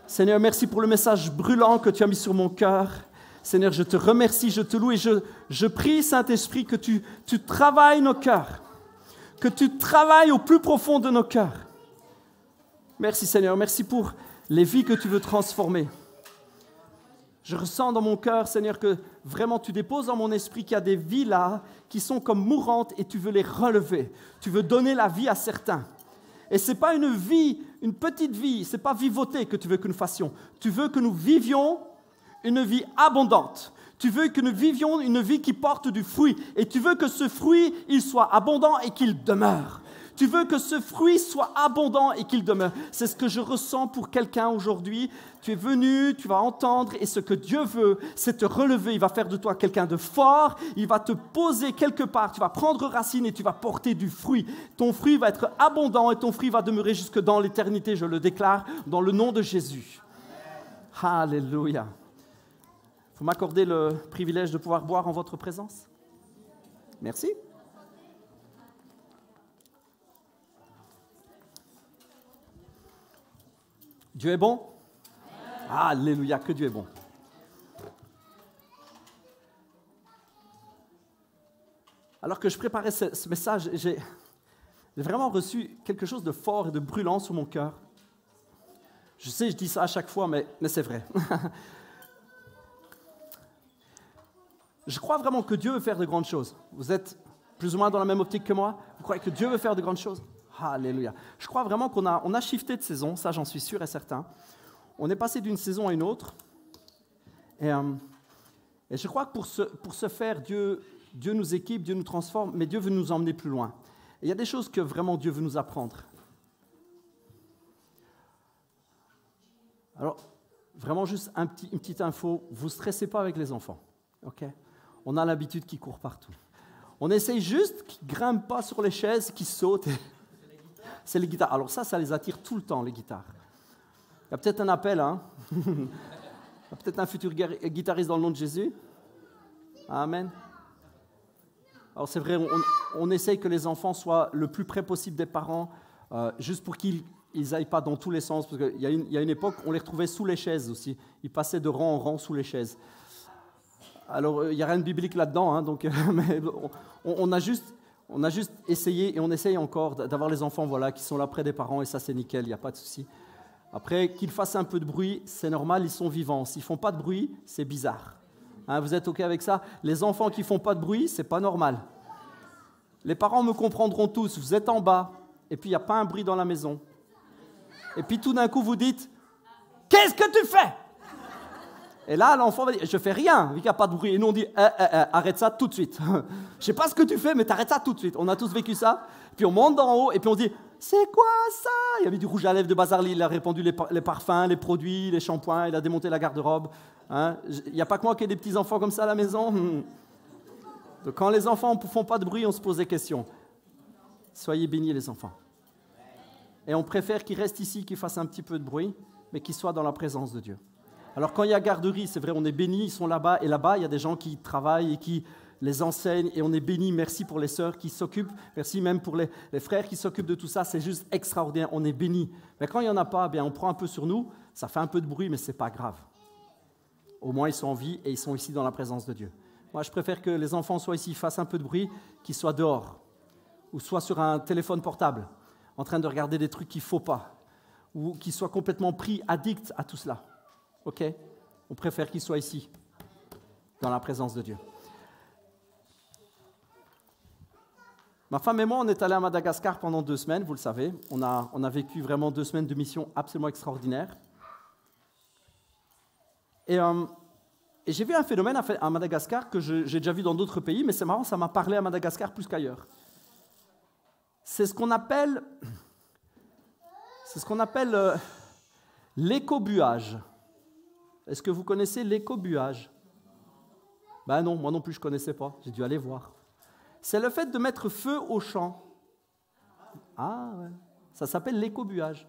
Seigneur, merci pour le message brûlant que tu as mis sur mon cœur. Seigneur, je te remercie, je te loue et je prie, Saint-Esprit, que tu travailles nos cœurs, que tu travailles au plus profond de nos cœurs. Merci Seigneur, merci pour les vies que tu veux transformer. Je ressens dans mon cœur, Seigneur, que vraiment tu déposes dans mon esprit qu'il y a des vies là qui sont comme mourantes et tu veux les relever. Tu veux donner la vie à certains. Et ce n'est pas une vie, une petite vie, ce n'est pas vivoter que tu veux que nous fassions. Tu veux que nous vivions une vie abondante. Tu veux que nous vivions une vie qui porte du fruit. Et tu veux que ce fruit, il soit abondant et qu'il demeure. Tu veux que ce fruit soit abondant et qu'il demeure. C'est ce que je ressens pour quelqu'un aujourd'hui. Tu es venu, tu vas entendre et ce que Dieu veut, c'est te relever. Il va faire de toi quelqu'un de fort. Il va te poser quelque part. Tu vas prendre racine et tu vas porter du fruit. Ton fruit va être abondant et ton fruit va demeurer jusque dans l'éternité. Je le déclare dans le nom de Jésus. Alléluia. Vous m'accordez le privilège de pouvoir boire en votre présence? Merci. Dieu est bon? Alléluia, que Dieu est bon. Alors que je préparais ce message, j'ai vraiment reçu quelque chose de fort et de brûlant sur mon cœur. Je sais, je dis ça à chaque fois, mais c'est vrai. Je crois vraiment que Dieu veut faire de grandes choses. Vous êtes plus ou moins dans la même optique que moi? Vous croyez que Dieu veut faire de grandes choses? Alléluia. Je crois vraiment qu'on a shifté de saison, ça j'en suis sûr et certain. On est passé d'une saison à une autre. Et je crois que pour ce faire, Dieu nous équipe, Dieu nous transforme, mais Dieu veut nous emmener plus loin. Et il y a des choses que vraiment Dieu veut nous apprendre. Alors, vraiment juste une petite info, vous ne stressez pas avec les enfants. Okay? On a l'habitude qu'ils courent partout. On essaye juste qu'ils ne grimpent pas sur les chaises, qu'ils sautent. C'est les guitares. Alors ça les attire tout le temps, les guitares. Il y a peut-être un appel, hein? Il y a peut-être un futur guitariste dans le nom de Jésus. Amen. Alors c'est vrai, on essaye que les enfants soient le plus près possible des parents, juste pour qu'ils n'aillent pas dans tous les sens. Parce qu'il y a une époque, on les retrouvait sous les chaises aussi. Ils passaient de rang en rang sous les chaises. Alors, il n'y a rien de biblique là-dedans, hein, donc, mais on a juste essayé, et on essaye encore d'avoir les enfants voilà, qui sont là près des parents, et ça c'est nickel, il n'y a pas de souci. Après, qu'ils fassent un peu de bruit, c'est normal, ils sont vivants. S'ils ne font pas de bruit, c'est bizarre. Hein, vous êtes OK avec ça? Les enfants qui ne font pas de bruit, ce n'est pas normal. Les parents me comprendront tous, vous êtes en bas, et puis il n'y a pas un bruit dans la maison. Et puis tout d'un coup, vous dites, « Qu'est-ce que tu fais ?» Et là, l'enfant va dire, « Je ne fais rien, vu qu'il n'y a pas de bruit. » Et nous, on dit, arrête ça tout de suite. Je ne sais pas ce que tu fais, mais t'arrêtes ça tout de suite. On a tous vécu ça. Puis on monte d'en haut, et puis on dit, « C'est quoi ça ?» Il a mis du rouge à lèvres de Bazarly, il a répandu les parfums, les produits, les shampoings, il a démonté la garde-robe. Hein, il n'y a pas que moi qui ai des petits-enfants comme ça à la maison. Donc quand les enfants ne font pas de bruit, on se pose des questions. Soyez bénis les enfants. Et on préfère qu'ils restent ici, qu'ils fassent un petit peu de bruit, mais qu'ils soient dans la présence de Dieu. Alors quand il y a garderie, c'est vrai, on est bénis, ils sont là-bas, et là-bas, il y a des gens qui travaillent et qui les enseignent, et on est bénis. Merci pour les sœurs qui s'occupent, merci même pour les frères qui s'occupent de tout ça, c'est juste extraordinaire, on est bénis. Mais quand il n'y en a pas, bien, on prend un peu sur nous, ça fait un peu de bruit, mais ce n'est pas grave. Au moins, ils sont en vie et ils sont ici dans la présence de Dieu. Moi, je préfère que les enfants soient ici, fassent un peu de bruit, qu'ils soient dehors, ou soient sur un téléphone portable, en train de regarder des trucs qu'il ne faut pas, ou qu'ils soient complètement pris, addicts à tout cela. OK? On préfère qu'ils soient ici, dans la présence de Dieu. Ma femme et moi, on est allés à Madagascar pendant 2 semaines, vous le savez. On a vécu vraiment 2 semaines de mission absolument extraordinaires. Et j'ai vu un phénomène à Madagascar que j'ai déjà vu dans d'autres pays, mais c'est marrant, ça m'a parlé à Madagascar plus qu'ailleurs. C'est ce qu'on appelle l'écobuage. Est-ce que vous connaissez l'écobuage? Ben non, moi non plus je ne connaissais pas, j'ai dû aller voir. C'est le fait de mettre feu au champ. Ah ouais, ça s'appelle l'écobuage.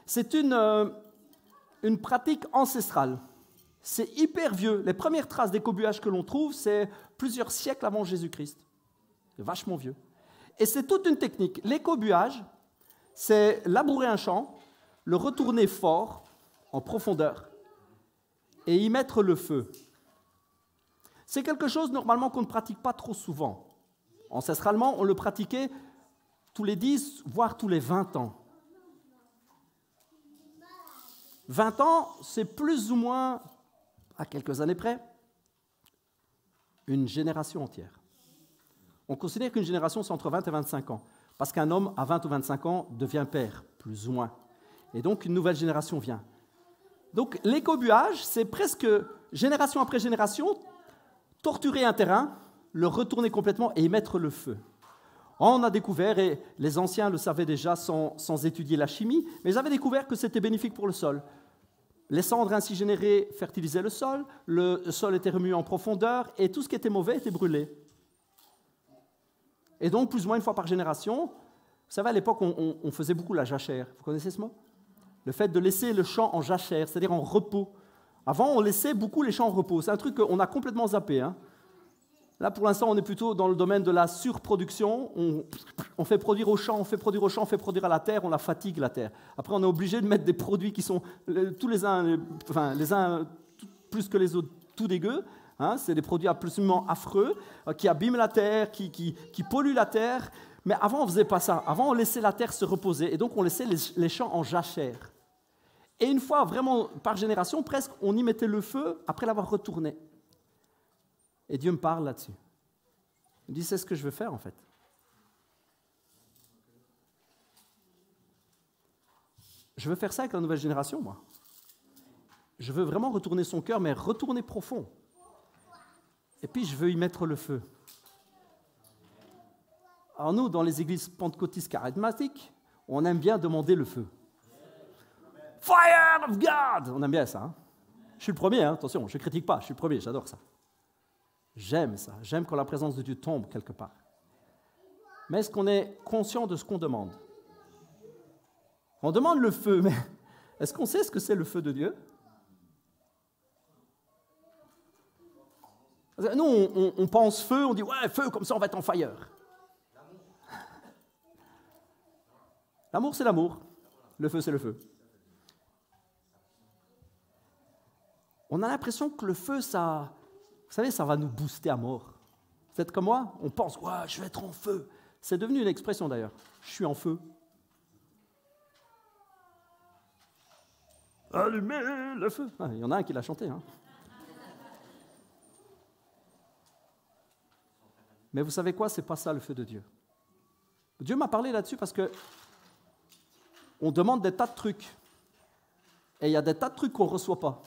C'est une pratique ancestrale. C'est hyper vieux. Les premières traces d'écobuage que l'on trouve, c'est plusieurs siècles avant Jésus-Christ. C'est vachement vieux. Et c'est toute une technique. L'écobuage, c'est labourer un champ, le retourner fort, en profondeur, et y mettre le feu. C'est quelque chose, normalement, qu'on ne pratique pas trop souvent. Ancestralement, on le pratiquait tous les 10, voire tous les 20 ans. 20 ans, c'est plus ou moins, à quelques années près, une génération entière. On considère qu'une génération, c'est entre 20 et 25 ans, parce qu'un homme, à 20 ou 25 ans, devient père, plus ou moins. Et donc, une nouvelle génération vient. Donc, l'écobuage, c'est presque, génération après génération, torturer un terrain, le retourner complètement et y mettre le feu. On a découvert, et les anciens le savaient déjà sans étudier la chimie, mais ils avaient découvert que c'était bénéfique pour le sol. Les cendres ainsi générées fertilisaient le sol était remué en profondeur, et tout ce qui était mauvais était brûlé. Et donc, plus ou moins une fois par génération, vous savez, à l'époque, on faisait beaucoup la jachère. Vous connaissez ce mot? Le fait de laisser le champ en jachère, c'est-à-dire en repos. Avant, on laissait beaucoup les champs en repos. C'est un truc qu'on a complètement zappé. Hein. Là, pour l'instant, on est plutôt dans le domaine de la surproduction. On fait produire au champ, on fait produire au champ, on fait produire à la terre, on la fatigue, la terre. Après, on est obligé de mettre des produits qui sont tous les uns plus que les autres, tout dégueux. Hein, c'est des produits absolument affreux, qui abîment la terre, qui polluent la terre. Mais avant, on ne faisait pas ça. Avant, on laissait la terre se reposer. Et donc, on laissait les champs en jachère. Et une fois, vraiment, par génération, presque, on y mettait le feu après l'avoir retourné. Et Dieu me parle là-dessus. Il me dit, c'est ce que je veux faire, en fait. Je veux faire ça avec la nouvelle génération, moi. Je veux vraiment retourner son cœur, mais retourner profond. Et puis, je veux y mettre le feu. Alors nous, dans les églises pentecôtistes charismatiques, on aime bien demander le feu. Fire of God! On aime bien ça. Hein? Je suis le premier, hein? Attention, je ne critique pas, je suis le premier, j'adore ça. J'aime ça, j'aime quand la présence de Dieu tombe quelque part. Mais est-ce qu'on est conscient de ce qu'on demande? On demande le feu, mais est-ce qu'on sait ce que c'est le feu de Dieu? Nous, on pense feu, on dit « ouais, feu, comme ça on va être en fire ». L'amour, c'est l'amour. Le feu, c'est le feu. On a l'impression que le feu, ça Vous savez, ça va nous booster à mort. Vous êtes comme moi? On pense, ouais, je vais être en feu. C'est devenu une expression d'ailleurs. Je suis en feu. Allumez le feu. Ah, il y en a un qui l'a chanté. Hein. Mais vous savez quoi? C'est pas ça le feu de Dieu. Dieu m'a parlé là-dessus parce que on demande des tas de trucs. Et il y a des tas de trucs qu'on ne reçoit pas.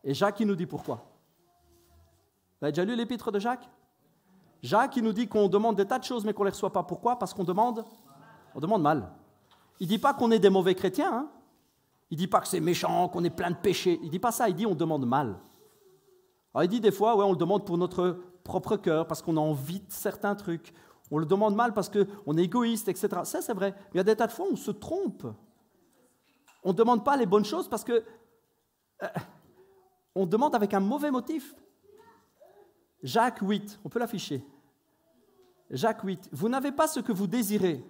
Et Jacques, il nous dit pourquoi. Vous avez déjà lu l'épître de Jacques? Jacques, il nous dit qu'on demande des tas de choses mais qu'on ne les reçoit pas. Pourquoi? Parce qu'on demande mal. Il ne dit pas qu'on est des mauvais chrétiens. Hein? Il ne dit pas que c'est méchant, qu'on est plein de péchés. Il ne dit pas ça, il dit on demande mal. Alors il dit des fois, ouais, on le demande pour notre propre cœur, parce qu'on a envie de certains trucs. On le demande mal parce qu'on est égoïste, etc. Ça, c'est vrai. Mais il y a des tas de fois où on se trompe. On ne demande pas les bonnes choses parce que on demande avec un mauvais motif. Jacques 8, on peut l'afficher. Jacques 8, vous n'avez pas ce que vous désirez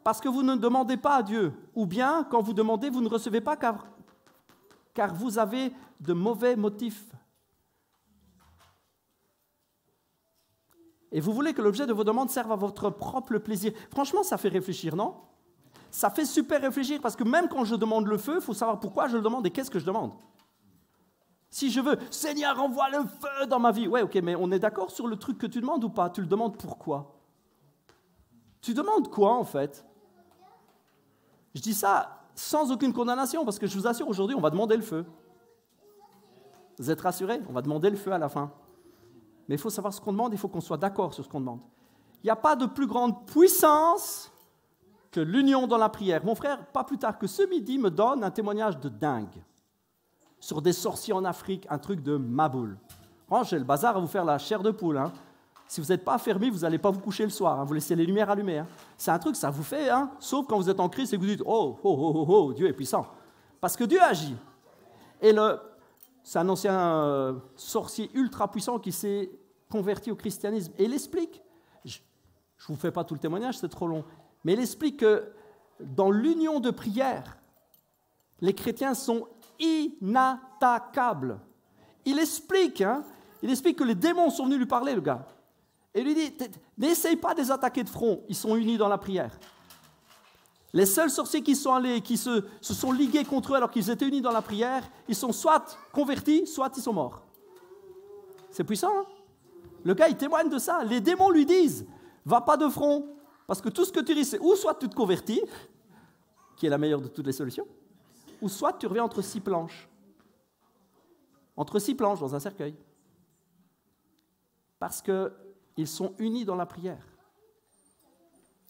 parce que vous ne demandez pas à Dieu. Ou bien, quand vous demandez, vous ne recevez pas car vous avez de mauvais motifs. Et vous voulez que l'objet de vos demandes serve à votre propre plaisir. Franchement, ça fait réfléchir, non? Ça fait super réfléchir parce que même quand je demande le feu, il faut savoir pourquoi je le demande et qu'est-ce que je demande. Si je veux, Seigneur, envoie le feu dans ma vie. Ouais, ok, mais on est d'accord sur le truc que tu demandes ou pas? Tu le demandes pourquoi? Tu demandes quoi, en fait? Je dis ça sans aucune condamnation parce que je vous assure, aujourd'hui, on va demander le feu. Vous êtes rassurés? On va demander le feu à la fin. Mais il faut savoir ce qu'on demande, il faut qu'on soit d'accord sur ce qu'on demande. Il n'y a pas de plus grande puissance que l'union dans la prière. Mon frère, pas plus tard que ce midi, me donne un témoignage de dingue sur des sorciers en Afrique, un truc de maboule. Franchement, j'ai le bazar à vous faire la chair de poule. Hein. Si vous n'êtes pas affermi, vous n'allez pas vous coucher le soir. Hein. Vous laissez les lumières allumées. Hein. C'est un truc, ça vous fait, hein, sauf quand vous êtes en crise et que vous dites « Oh, Dieu est puissant ». Parce que Dieu agit. Et c'est un ancien sorcier ultra puissant qui s'est converti au christianisme. Et il explique, je ne vous fais pas tout le témoignage, c'est trop long, mais il explique que dans l'union de prière, les chrétiens sont inattaquables. Il explique que les démons sont venus lui parler, le gars. Et il lui dit, n'essaye pas de les attaquer de front, ils sont unis dans la prière. Les seuls sorciers qui sont allés, qui se sont ligués contre eux alors qu'ils étaient unis dans la prière, ils sont soit convertis, soit ils sont morts. C'est puissant, hein? Le gars, il témoigne de ça. Les démons lui disent, va pas de front, parce que tout ce que tu risques, c'est ou soit tu te convertis, qui est la meilleure de toutes les solutions, ou soit tu reviens entre 6 planches. Entre 6 planches dans un cercueil. Parce qu'ils sont unis dans la prière.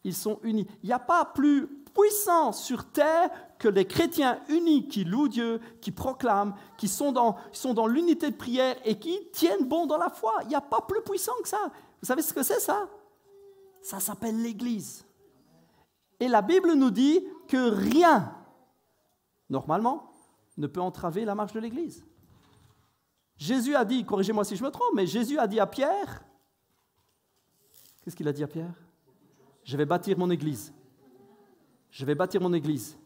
Ils sont unis. Il n'y a pas plus puissant sur terre que les chrétiens unis qui louent Dieu, qui proclament, qui sont dans l'unité de prière et qui tiennent bon dans la foi. Il n'y a pas plus puissant que ça. Vous savez ce que c'est, ça? Ça s'appelle l'Église. Et la Bible nous dit que rien, normalement, ne peut entraver la marche de l'Église. Jésus a dit, corrigez-moi si je me trompe, mais Jésus a dit à Pierre, qu'est-ce qu'il a dit à Pierre? Je vais bâtir mon église. Je vais bâtir mon église.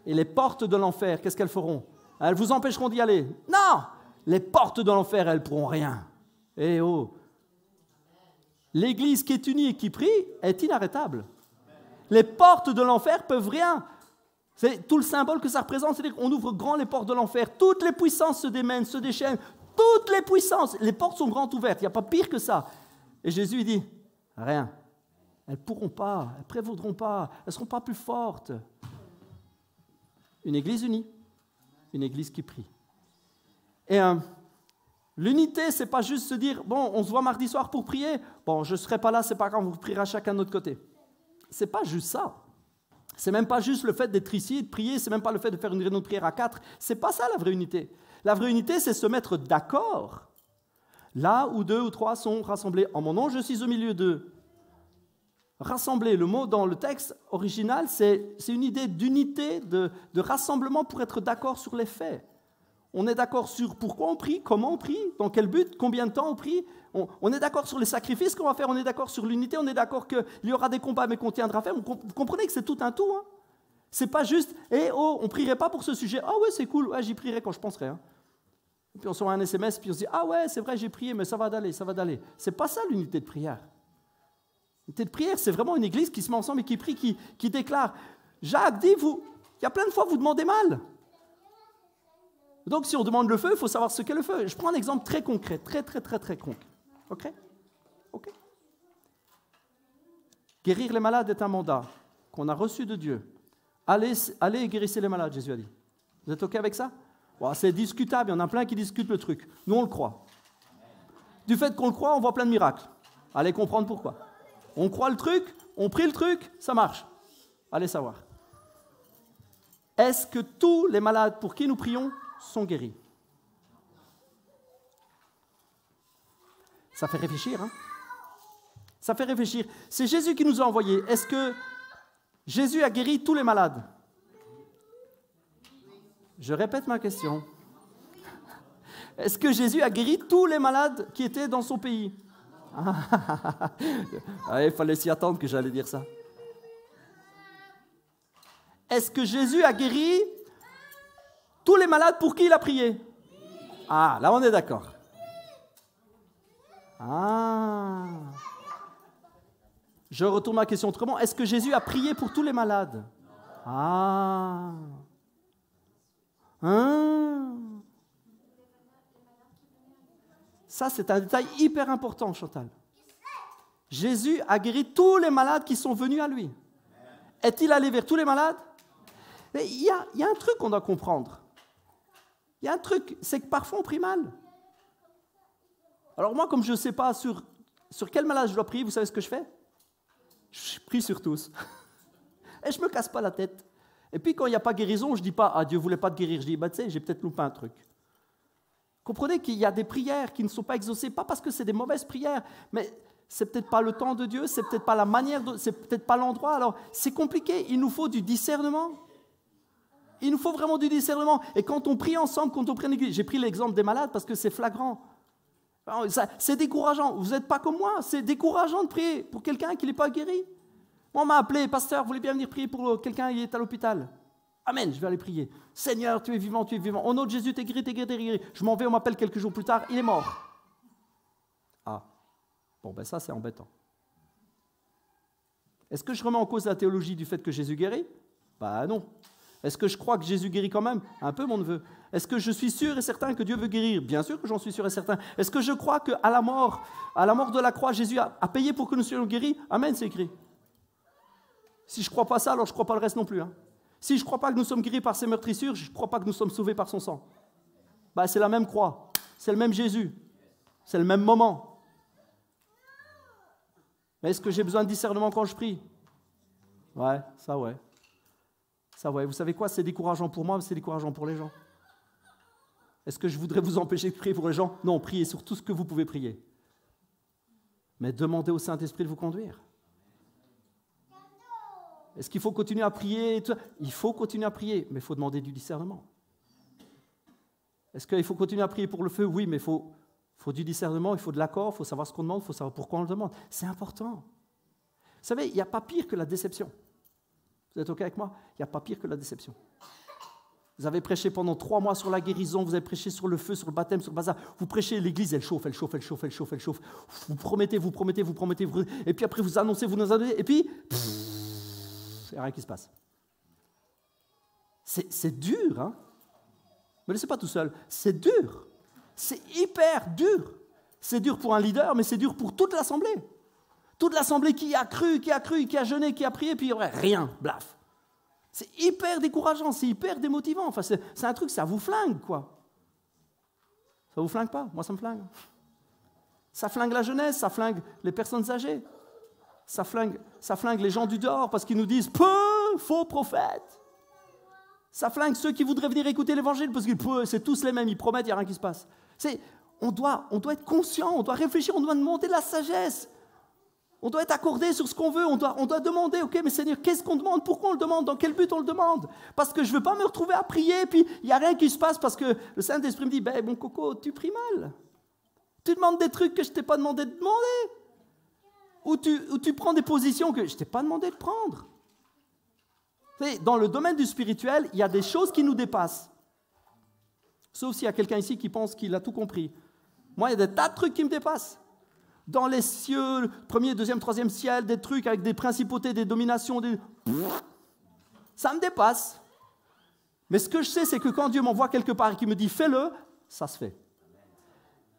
Et les portes de l'enfer, qu'est-ce qu'elles feront? Elles vous empêcheront d'y aller. Non! Les portes de l'enfer, elles ne pourront rien. Eh oh! L'église qui est unie et qui prie est inarrêtable. Les portes de l'enfer peuvent rien. C'est tout le symbole que ça représente, c'est-à-dire qu'on ouvre grand les portes de l'enfer. Toutes les puissances se démènent, se déchaînent. Toutes les puissances. Les portes sont grandes ouvertes. Il n'y a pas pire que ça. Et Jésus, il dit, rien. Elles ne pourront pas, elles ne prévaudront pas, elles ne seront pas plus fortes. Une église unie, une église qui prie. Et l'unité, ce n'est pas juste se dire, bon, on se voit mardi soir pour prier, bon, je ne serai pas là, ce n'est pas grave, on priera chacun de notre côté. Ce n'est pas juste ça. Ce n'est même pas juste le fait d'être ici et de prier, ce n'est même pas le fait de faire une réunion de prière à 4. Ce n'est pas ça la vraie unité. La vraie unité, c'est se mettre d'accord. Là où 2 ou 3 sont rassemblés en mon nom, je suis au milieu d'eux. Rassembler, le mot dans le texte original, c'est une idée d'unité, de rassemblement pour être d'accord sur les faits. On est d'accord sur pourquoi on prie, comment on prie, dans quel but, combien de temps on prie. On est d'accord sur les sacrifices qu'on va faire, on est d'accord sur l'unité, on est d'accord qu'il y aura des combats mais qu'on tiendra ferme. Vous comprenez que c'est tout un tout. Hein. C'est pas juste, on ne prierait pas pour ce sujet. Ah ouais, c'est cool, ouais, j'y prierai quand je penserai. Hein. Et puis on se voit un SMS, puis on se dit « Ah ouais, c'est vrai, j'ai prié, mais ça va d'aller, ça va d'aller. » C'est pas ça l'unité de prière. L'unité de prière, c'est vraiment une église qui se met ensemble et qui prie, qui déclare. Jacques dit, il y a plein de fois vous demandez mal. Donc si on demande le feu, il faut savoir ce qu'est le feu. Je prends un exemple très concret, très concret. Ok. Guérir les malades est un mandat qu'on a reçu de Dieu. Allez et guérissez les malades, Jésus a dit. Vous êtes OK avec ça? Bon, c'est discutable, il y en a plein qui discutent le truc. Nous, on le croit. Du fait qu'on le croit, on voit plein de miracles. Allez comprendre pourquoi. On croit le truc, on prie le truc, ça marche. Allez savoir. Est-ce que tous les malades pour qui nous prions sont guéris? Ça fait réfléchir, hein? Ça fait réfléchir. C'est Jésus qui nous a envoyés. Est-ce que Jésus a guéri tous les malades? Je répète ma question. Est-ce que Jésus a guéri tous les malades qui étaient dans son pays? Il fallait s'y attendre que j'allais dire ça. Est-ce que Jésus a guéri tous les malades pour qui il a prié? Ah, là on est d'accord. Ah. Je retourne ma question autrement. Est-ce que Jésus a prié pour tous les malades? Ah. Ça, c'est un détail hyper important, Chantal. Jésus a guéri tous les malades qui sont venus à lui. Est-il allé vers tous les malades? Mais il y a un truc qu'on doit comprendre. Il y a un truc, c'est que parfois on prie mal. Alors moi, comme je ne sais pas sur quel malade je dois prier, vous savez ce que je fais? Je prie sur tous. Et je ne me casse pas la tête. Et puis quand il n'y a pas guérison, je ne dis pas « Ah, Dieu ne voulait pas te guérir ». Je dis « Bah tu sais, j'ai peut-être loupé un truc ». Comprenez qu'il y a des prières qui ne sont pas exaucées, pas parce que c'est des mauvaises prières, mais c'est peut-être pas le temps de Dieu, c'est peut-être pas la manière, c'est peut-être pas l'endroit. Alors c'est compliqué, il nous faut du discernement. Il nous faut vraiment du discernement. Et quand on prie ensemble, quand on prie en église, j'ai pris l'exemple des malades parce que c'est flagrant. C'est décourageant. Vous n'êtes pas comme moi, c'est décourageant de prier pour quelqu'un qui n'est pas guéri. Moi, on m'a appelé, pasteur, vous voulez bien venir prier pour quelqu'un qui est à l'hôpital? Amen, je vais aller prier. Seigneur, tu es vivant, tu es vivant. Au nom de Jésus, t'es guéri, t'es guéri, t'es guéri. Je m'en vais, on m'appelle quelques jours plus tard, il est mort. Ah, bon, ben ça, c'est embêtant. Est-ce que je remets en cause la théologie du fait que Jésus guérit? Ben non. Est-ce que je crois que Jésus guérit quand même? Un peu, mon neveu. Est-ce que je suis sûr et certain que Dieu veut guérir? Bien sûr que j'en suis sûr et certain. Est-ce que je crois qu'à la mort de la croix, Jésus a payé pour que nous soyons guéris? Amen, c'est écrit. Si je ne crois pas ça, alors je ne crois pas le reste non plus. Hein. Si je ne crois pas que nous sommes guéris par ses meurtrissures, je ne crois pas que nous sommes sauvés par son sang. Ben, c'est la même croix, c'est le même Jésus, c'est le même moment. Mais est-ce que j'ai besoin de discernement quand je prie? Ouais, ça ouais. Ça ouais. Vous savez quoi? C'est décourageant pour moi, mais c'est décourageant pour les gens. Est-ce que je voudrais vous empêcher de prier pour les gens? Non, priez sur tout ce que vous pouvez prier. Mais demandez au Saint-Esprit de vous conduire. Est-ce qu'il faut continuer à prier? Il faut continuer à prier, mais il faut demander du discernement. Est-ce qu'il faut continuer à prier pour le feu? Oui, mais il faut du discernement, il faut de l'accord, il faut savoir ce qu'on demande, il faut savoir pourquoi on le demande. C'est important. Vous savez, il n'y a pas pire que la déception. Vous êtes OK avec moi? Il n'y a pas pire que la déception. Vous avez prêché pendant 3 mois sur la guérison, vous avez prêché sur le feu, sur le baptême, sur le bazar. Vous prêchez, l'église, elle chauffe. Vous promettez. Et puis après, vous annoncez, et puis... il n'y a rien qui se passe. C'est dur, hein? Ne me laissez pas tout seul. C'est dur. C'est hyper dur. C'est dur pour un leader, mais c'est dur pour toute l'assemblée. Toute l'assemblée qui a cru, qui a jeûné, qui a prié, puis rien, blaf. C'est hyper décourageant, c'est hyper démotivant. Enfin, c'est un truc, ça vous flingue, quoi. Ça vous flingue pas? Moi, ça me flingue. Ça flingue la jeunesse, ça flingue les personnes âgées. Ça flingue les gens du dehors parce qu'ils nous disent « Peu, faux prophète ». Ça flingue ceux qui voudraient venir écouter l'évangile parce que c'est tous les mêmes, ils promettent, il n'y a rien qui se passe. On doit être conscient, on doit réfléchir, on doit demander de la sagesse. On doit être accordé sur ce qu'on veut, on doit demander « Ok, mais Seigneur, qu'est-ce qu'on demande? Pourquoi on le demande? Dans quel but on le demande ?» Parce que je ne veux pas me retrouver à prier et puis il n'y a rien qui se passe parce que le Saint-Esprit me dit « Mon coco, tu pries mal. Tu demandes des trucs que je ne t'ai pas demandé de demander. » Ou tu prends des positions que je ne t'ai pas demandé de prendre. Dans le domaine du spirituel, il y a des choses qui nous dépassent. Sauf s'il y a quelqu'un ici qui pense qu'il a tout compris. Moi, il y a des tas de trucs qui me dépassent. Dans les cieux, premier, deuxième, troisième ciel, des trucs avec des principautés, des dominations, ça me dépasse. Mais ce que je sais, c'est que quand Dieu m'envoie quelque part et qu'il me dit « fais-le », ça se fait.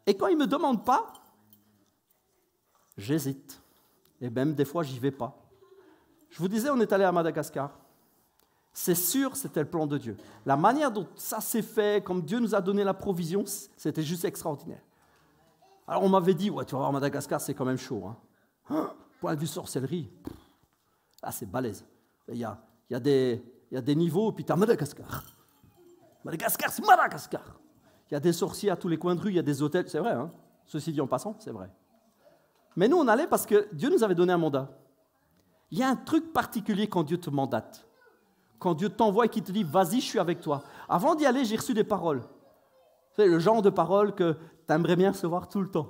Et quand il ne me demande pas, j'hésite. Et même des fois, j'y vais pas. Je vous disais, on est allé à Madagascar. C'est sûr, c'était le plan de Dieu. La manière dont ça s'est fait, comme Dieu nous a donné la provision, c'était juste extraordinaire. Alors on m'avait dit, ouais, tu vas voir, Madagascar, c'est quand même chaud. Hein. Point de vue sorcellerie, là, c'est balèze. Il y a des niveaux, puis tu as Madagascar. Madagascar, c'est Madagascar. Il y a des sorciers à tous les coins de rue, il y a des hôtels, c'est vrai. Hein. Ceci dit en passant, c'est vrai. Mais nous, on allait parce que Dieu nous avait donné un mandat. Il y a un truc particulier quand Dieu te mandate. Quand Dieu t'envoie et qu'il te dit « Vas-y, je suis avec toi ». Avant d'y aller, j'ai reçu des paroles. C'est le genre de paroles que tu aimerais bien recevoir tout le temps.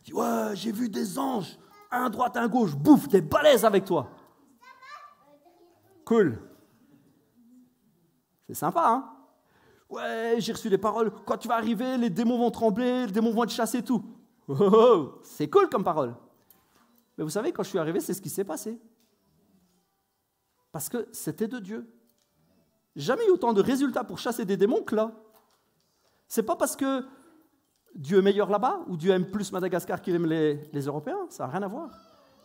Tu dis « Ouais, j'ai vu des anges, un à droite, un à gauche, bouffe, des balaises avec toi ». Cool. C'est sympa, hein? Ouais, j'ai reçu des paroles. Quand tu vas arriver, les démons vont trembler, les démons vont te chasser, tout. Oh, oh, oh. C'est cool comme parole. Mais vous savez, quand je suis arrivé, c'est ce qui s'est passé. Parce que c'était de Dieu. Jamais eu autant de résultats pour chasser des démons que là. C'est pas parce que Dieu est meilleur là-bas, ou Dieu aime plus Madagascar qu'il aime les Européens, ça n'a rien à voir.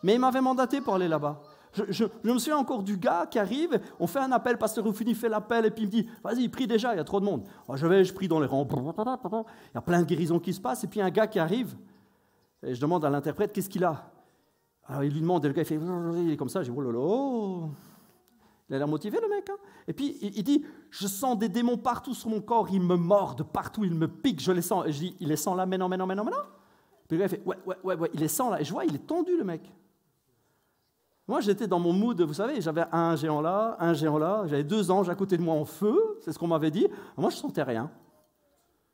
Mais il m'avait mandaté pour aller là-bas. Je me souviens encore du gars qui arrive, on fait un appel, pasteur Rufini fait l'appel, et puis il me dit, vas-y, prie déjà, il y a trop de monde. Alors je prie dans les rangs, il y a plein de guérisons qui se passent, et puis un gars qui arrive, et je demande à l'interprète, qu'est-ce qu'il a? Alors il lui demande, et le gars il fait, il est comme ça, je dis, oh là là, il a l'air motivé le mec. Hein. Et puis il dit, je sens des démons partout sur mon corps, ils me mordent partout, ils me piquent, je les sens. Et je dis, il les sent là, maintenant. Puis le gars il fait, ouais, il les sent là. Et je vois, il est tendu le mec. Moi j'étais dans mon mood, vous savez, j'avais un géant là, j'avais 2 anges à côté de moi en feu, c'est ce qu'on m'avait dit. Moi je sentais rien.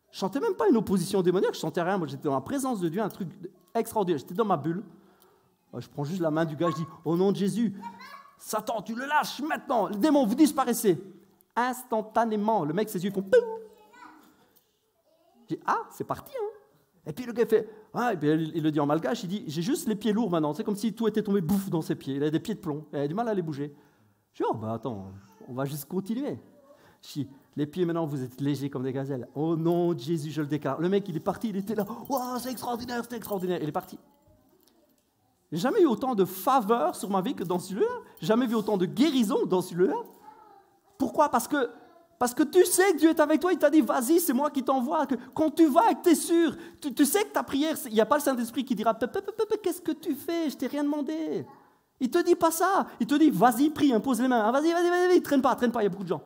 Je sentais même pas une opposition démoniaque, je sentais rien. Moi j'étais dans la présence de Dieu, un truc extraordinaire. J'étais dans ma bulle. Je prends juste la main du gars, je dis, au nom de Jésus, Satan, tu le lâches maintenant, les démons, vous disparaissez. Instantanément, le mec, ses yeux font poum. Je dis, ah, c'est parti. Hein. Et puis le gars fait, ah, et puis il le dit en malgache, il dit, j'ai juste les pieds lourds maintenant. C'est comme si tout était tombé bouffe dans ses pieds. Il avait des pieds de plomb, il avait du mal à les bouger. Je dis, oh, bah attends, on va juste continuer. Je dis, les pieds maintenant, vous êtes légers comme des gazelles. Oh non, Jésus, je le déclare. Le mec, il est parti, il était là, wow, c'est extraordinaire, il est parti. J'ai jamais eu autant de faveur sur ma vie que dans celui-là. J'ai jamais vu autant de guérison dans celui-là. Pourquoi? Parce que tu sais que Dieu est avec toi. Il t'a dit, vas-y, c'est moi qui t'envoie. Quand tu vas et que tu es sûr, tu sais que ta prière, il n'y a pas le Saint-Esprit qui dira, qu'est-ce que tu fais? Je t'ai rien demandé. Il te dit pas ça. Il te dit, vas-y, prie, impose les mains. Ah, vas-y, traîne pas, il y a beaucoup de gens.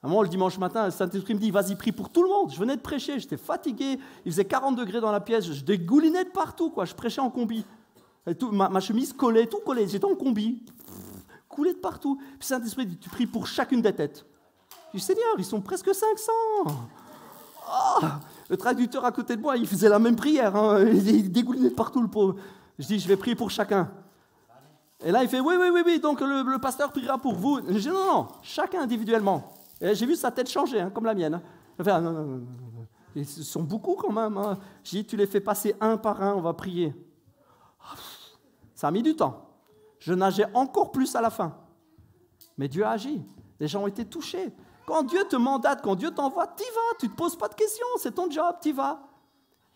À un moment, le dimanche matin, le Saint-Esprit me dit, vas-y, prie pour tout le monde. Je venais de prêcher, j'étais fatigué, il faisait 40 degrés dans la pièce, je dégoulinais de partout, quoi. Je prêchais en combi. Et tout, ma chemise collait, tout collait, j'étais en combi, coulait de partout. Puis le Saint-Esprit dit, tu pries pour chacune des têtes. Je dis, Seigneur, ils sont presque 500. Oh, le traducteur à côté de moi, il faisait la même prière, hein. Il dégoulinait de partout, le pauvre. Je dis, je vais prier pour chacun. Et là, il fait, oui, donc le pasteur priera pour vous. Je dis, non, chacun individuellement. Et j'ai vu sa tête changer, hein, comme la mienne. Hein. Je fais, ah, non. Ils sont beaucoup quand même. Hein. J'ai dit, tu les fais passer un par un, on va prier. Ça a mis du temps. Je nageais encore plus à la fin. Mais Dieu a agi. Les gens ont été touchés. Quand Dieu te mandate, quand Dieu t'envoie, t'y vas. Tu ne te poses pas de questions, c'est ton job, t'y vas.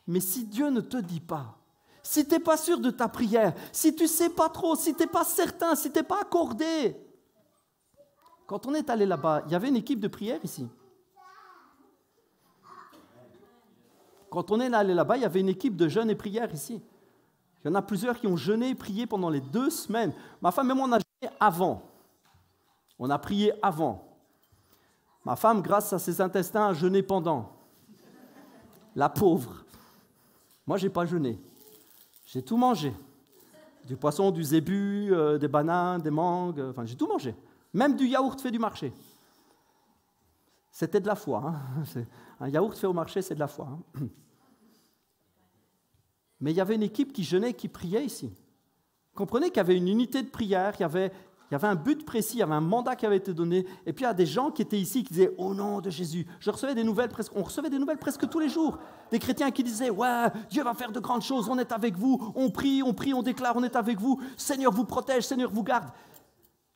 Mais si Dieu ne te dit pas, si tu n'es pas sûr de ta prière, si tu ne sais pas trop, si tu n'es pas certain, si tu n'es pas accordé. Quand on est allé là-bas, il y avait une équipe de prière ici. Quand on est allé là-bas, il y avait une équipe de jeûne et prière ici. Il y en a plusieurs qui ont jeûné et prié pendant les 2 semaines. Ma femme et moi, on a jeûné avant. On a prié avant. Ma femme, grâce à ses intestins, a jeûné pendant. La pauvre. Moi, je n'ai pas jeûné. J'ai tout mangé. Du poisson, du zébu, des bananes, des mangues, enfin, j'ai tout mangé. Même du yaourt fait du marché. C'était de la foi. Hein. Un yaourt fait au marché, c'est de la foi. Hein. Mais il y avait une équipe qui jeûnait, qui priait ici. Comprenez qu'il y avait une unité de prière, il y avait Il y avait un but précis, il y avait un mandat qui avait été donné. Et puis il y a des gens qui étaient ici qui disaient « Au nom de Jésus ». On recevait des nouvelles presque tous les jours. Des chrétiens qui disaient « Ouais, Dieu va faire de grandes choses, on est avec vous, on prie, on déclare, on est avec vous. Seigneur vous protège, Seigneur vous garde ».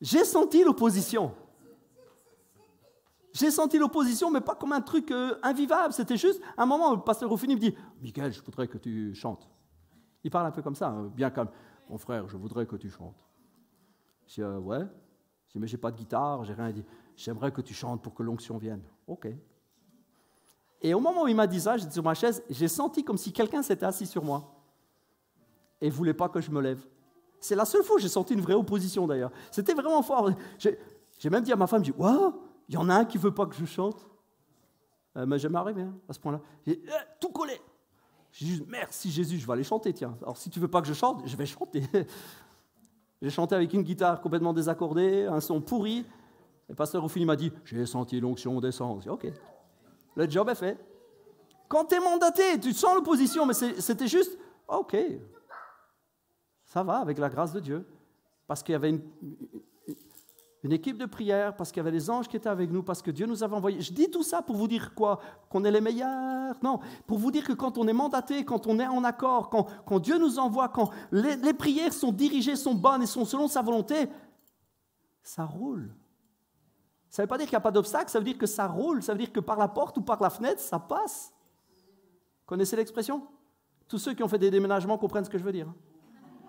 J'ai senti l'opposition. J'ai senti l'opposition, mais pas comme un truc invivable. C'était juste, à un moment, le pasteur Rufini me dit « Miguel, je voudrais que tu chantes ». Il parle un peu comme ça, bien calme. « Mon frère, je voudrais que tu chantes ». Je dis, ouais. Je dis, mais j'ai pas de guitare, j'ai rien. Il dit, j'aimerais que tu chantes pour que l'onction vienne. OK. Et au moment où il m'a dit ça, j'étais sur ma chaise, j'ai senti comme si quelqu'un s'était assis sur moi et ne voulait pas que je me lève. C'est la seule fois où j'ai senti une vraie opposition d'ailleurs. C'était vraiment fort. J'ai même dit à ma femme, je dis, wow, il y en a un qui ne veut pas que je chante. Mais jamais arrivé à ce point-là. J'ai tout collé. J'ai dit, merci Jésus, je vais aller chanter, tiens. Alors si tu ne veux pas que je chante, je vais chanter. J'ai chanté avec une guitare complètement désaccordée, un son pourri. Le pasteur Rufini m'a dit, j'ai senti l'onction descendre. J'ai dit, OK, le job est fait. Quand tu es mandaté, tu sens l'opposition, mais c'était juste, OK, ça va avec la grâce de Dieu. Parce qu'il y avait une équipe de prière, parce qu'il y avait les anges qui étaient avec nous, parce que Dieu nous avait envoyés. Je dis tout ça pour vous dire quoi? Qu'on est les meilleurs? Non, pour vous dire que quand on est mandaté, quand on est en accord, quand Dieu nous envoie, quand les prières sont dirigées, sont bonnes et sont selon sa volonté, ça roule. Ça ne veut pas dire qu'il n'y a pas d'obstacle, ça veut dire que ça roule, ça veut dire que par la porte ou par la fenêtre, ça passe. Connaissez l'expression? Tous ceux qui ont fait des déménagements comprennent ce que je veux dire.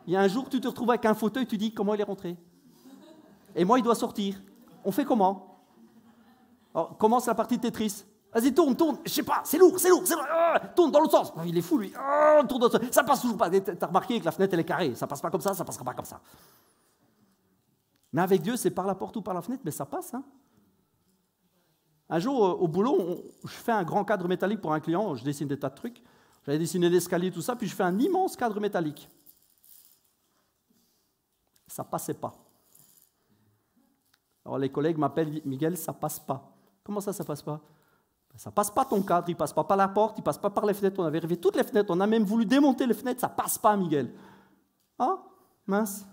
Il y a un jour, tu te retrouves avec un fauteuil, tu dis comment il est rentré. Et moi, il doit sortir. On fait comment? Alors, commence la partie de Tetris. Vas-y, tourne. Je sais pas, c'est lourd. Tourne dans l'autre sens. Il est fou, lui. Tourne dans l'autre sens. Ça passe toujours pas. T'as remarqué que la fenêtre, elle est carrée. Ça passe pas comme ça passera pas comme ça. Mais avec Dieu, c'est par la porte ou par la fenêtre, mais ça passe. Hein. Un jour, au boulot, je fais un grand cadre métallique pour un client. Je dessine des tas de trucs. J'avais dessiné l'escalier, tout ça, puis je fais un immense cadre métallique. Ça passait pas. Alors les collègues m'appellent, Miguel, ça passe pas. Comment ça passe pas? Ça passe pas ton cadre, il passe pas par la porte, il passe pas par les fenêtres. On avait rêvé toutes les fenêtres, on a même voulu démonter les fenêtres, ça passe pas, Miguel. Ah, mince.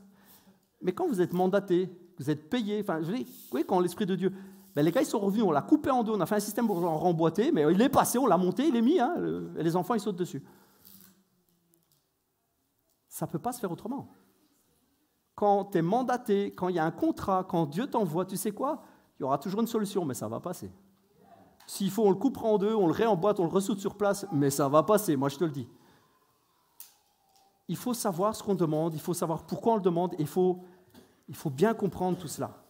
Mais quand vous êtes mandaté, vous êtes payé, enfin, vous voyez, quand l'Esprit de Dieu, ben les gars, ils sont revenus, on l'a coupé en deux, on a fait un système pour en remboîter, mais il est passé, on l'a monté, il est mis, hein, et les enfants, ils sautent dessus. Ça ne peut pas se faire autrement. Quand tu es mandaté, quand il y a un contrat, quand Dieu t'envoie, tu sais quoi? Il y aura toujours une solution, mais ça va passer. S'il faut, on le coupera en deux, on le réemboîte, on le ressoute sur place, mais ça va passer, moi je te le dis. Il faut savoir ce qu'on demande, il faut savoir pourquoi on le demande, il faut bien comprendre tout cela.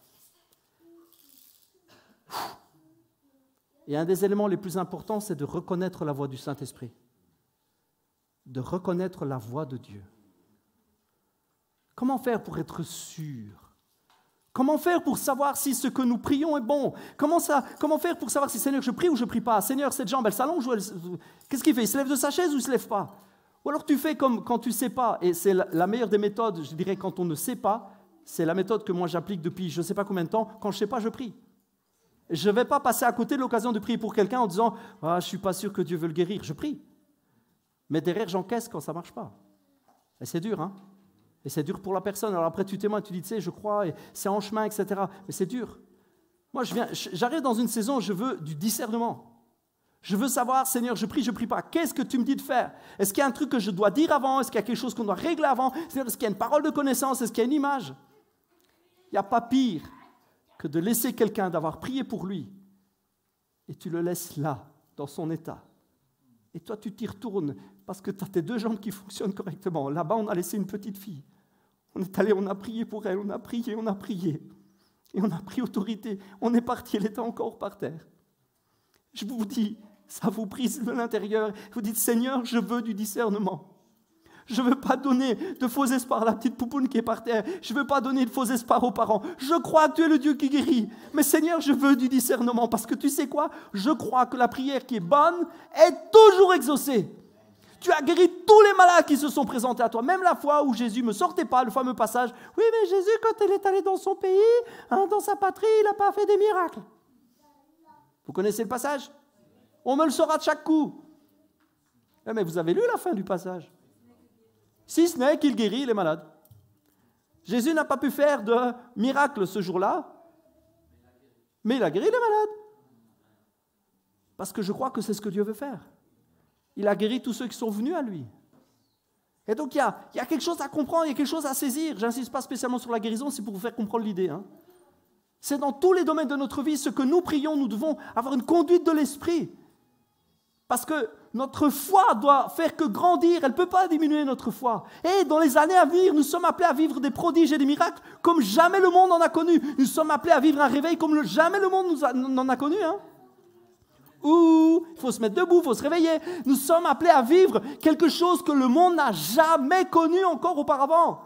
Et un des éléments les plus importants, c'est de reconnaître la voix du Saint-Esprit. De reconnaître la voix de Dieu. Comment faire pour être sûr? Comment faire pour savoir si ce que nous prions est bon? Comment faire pour savoir si, Seigneur, je prie ou je ne prie pas? Seigneur, cette jambe, elle s'allonge ou qu'est-ce qu'il fait? Il se lève de sa chaise ou il ne se lève pas? Ou alors tu fais comme quand tu ne sais pas, et c'est la meilleure des méthodes, je dirais, quand on ne sait pas, c'est la méthode que moi j'applique depuis je ne sais pas combien de temps, quand je ne sais pas, je prie. Je ne vais pas passer à côté de l'occasion de prier pour quelqu'un en disant « Ah, je ne suis pas sûr que Dieu veut le guérir », je prie. Mais derrière, j'encaisse quand ça ne marche pas. Et c'est dur, hein? Et c'est dur pour la personne. Alors après, tu témoignes, tu dis, tu sais, je crois, et c'est en chemin, etc. Mais c'est dur. Moi, j'arrive dans une saison, je veux du discernement. Je veux savoir, Seigneur, je prie pas. Qu'est-ce que tu me dis de faire? Est-ce qu'il y a un truc que je dois dire avant? Est-ce qu'il y a quelque chose qu'on doit régler avant? Est-ce qu'il y a une parole de connaissance? Est-ce qu'il y a une image? Il n'y a pas pire que de laisser quelqu'un, d'avoir prié pour lui, et tu le laisses là, dans son état. Et toi, tu t'y retournes parce que tu as tes deux jambes qui fonctionnent correctement. Là-bas, on a laissé une petite fille. On est allé, on a prié pour elle, on a prié. Et on a pris autorité. On est parti, elle était encore par terre. Je vous dis, ça vous brise de l'intérieur. Vous dites, Seigneur, je veux du discernement. Je ne veux pas donner de faux espoirs à la petite poupoune qui est par terre. Je ne veux pas donner de faux espoirs aux parents. Je crois que tu es le Dieu qui guérit. Mais Seigneur, je veux du discernement. Parce que tu sais quoi? Je crois que la prière qui est bonne est toujours exaucée. Tu as guéri tous les malades qui se sont présentés à toi. Même la fois où Jésus ne me sortait pas, le fameux passage. Oui, mais Jésus, quand il est allé dans son pays, dans sa patrie, il n'a pas fait des miracles. Vous connaissez le passage? On me le saura de chaque coup. Mais vous avez lu la fin du passage? Si ce n'est qu'il guérit les malades. Jésus n'a pas pu faire de miracle ce jour-là, mais il a guéri les malades. Parce que je crois que c'est ce que Dieu veut faire. Il a guéri tous ceux qui sont venus à lui. Et donc il y a quelque chose à comprendre, il y a quelque chose à saisir. Je n'insiste pas spécialement sur la guérison, c'est pour vous faire comprendre l'idée. C'est dans tous les domaines de notre vie, ce que nous prions, nous devons avoir une conduite de l'esprit. Parce que notre foi doit faire que grandir, elle ne peut pas diminuer notre foi. Et dans les années à venir, nous sommes appelés à vivre des prodiges et des miracles comme jamais le monde en a connu. Nous sommes appelés à vivre un réveil comme jamais le monde n'en a connu. Ouh, il faut se mettre debout, il faut se réveiller. Nous sommes appelés à vivre quelque chose que le monde n'a jamais connu encore auparavant.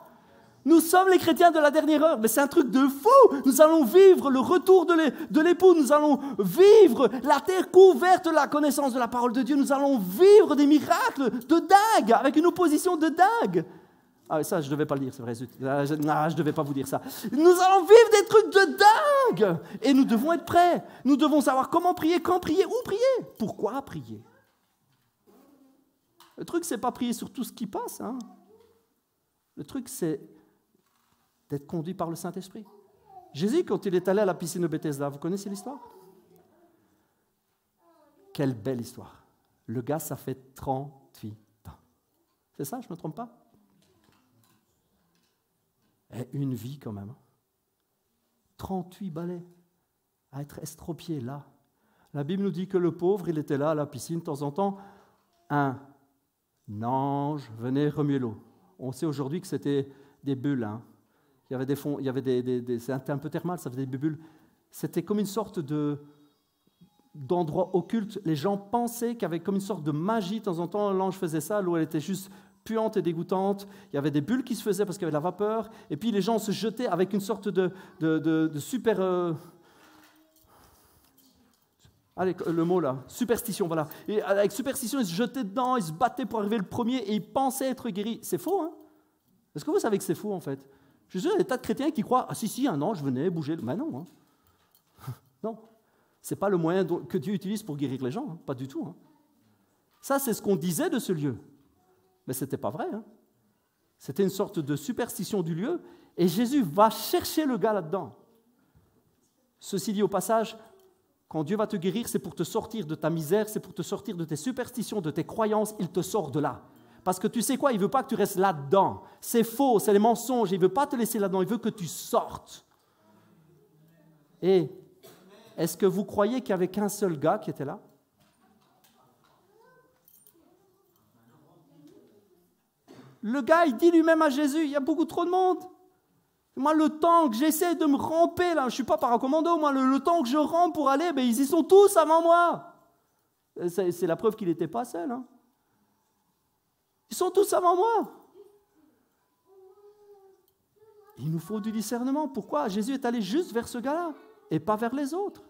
Nous sommes les chrétiens de la dernière heure, mais c'est un truc de fou. Nous allons vivre le retour de l'époux, nous allons vivre la terre couverte de la connaissance de la parole de Dieu, nous allons vivre des miracles de dingue, avec une opposition de dingue. Ah ça, je ne devais pas le dire, c'est vrai, je ne devais pas vous dire ça. Nous allons vivre des trucs de dingue, et nous devons être prêts. Nous devons savoir comment prier, quand prier, où prier, pourquoi prier. Le truc, c'est pas prier sur tout ce qui passe. Le truc, c'est d'être conduit par le Saint-Esprit. Jésus, quand il est allé à la piscine de Bethesda, vous connaissez l'histoire? Quelle belle histoire. Le gars, ça fait 38 ans. C'est ça, je ne me trompe pas? Et une vie quand même. 38 balais à être estropié là. La Bible nous dit que le pauvre, il était là à la piscine, de temps en temps, un ange venait remuer l'eau. On sait aujourd'hui que c'était des bulles. Il y avait des fonds, il y avait c'était un peu thermal, ça faisait des bulles. C'était comme une sorte d'endroit occulte. Les gens pensaient qu'il y avait comme une sorte de magie. De temps en temps, l'ange faisait ça, l'eau elle était juste puante et dégoûtante. Il y avait des bulles qui se faisaient parce qu'il y avait de la vapeur. Et puis les gens se jetaient avec une sorte de super... Allez, le mot là, superstition, voilà. Et avec superstition, ils se jetaient dedans, ils se battaient pour arriver le premier et ils pensaient être guéris. C'est faux, Est-ce que vous savez que c'est faux, en fait? Je suis sûr, il y a des tas de chrétiens qui croient, ah si, un ange venait bouger. Mais non, non. Ce n'est pas le moyen que Dieu utilise pour guérir les gens, pas du tout. Ça, c'est ce qu'on disait de ce lieu. Mais ce n'était pas vrai. C'était une sorte de superstition du lieu. Et Jésus va chercher le gars là-dedans. Ceci dit au passage, quand Dieu va te guérir, c'est pour te sortir de ta misère, c'est pour te sortir de tes superstitions, de tes croyances. Il te sort de là. Parce que tu sais quoi, il ne veut pas que tu restes là-dedans. C'est faux, c'est des mensonges. Il ne veut pas te laisser là-dedans, il veut que tu sortes. Et est-ce que vous croyez qu'il n'y avait qu'un seul gars qui était là? Le gars, il dit lui-même à Jésus, il y a beaucoup trop de monde. Moi, le temps que j'essaie de me ramper, là, je ne suis pas paracommando, moi, le temps que je rampe pour aller, ils y sont tous avant moi. C'est la preuve qu'il n'était pas seul. Ils sont tous avant moi. Il nous faut du discernement. Pourquoi? Jésus est allé juste vers ce gars-là et pas vers les autres.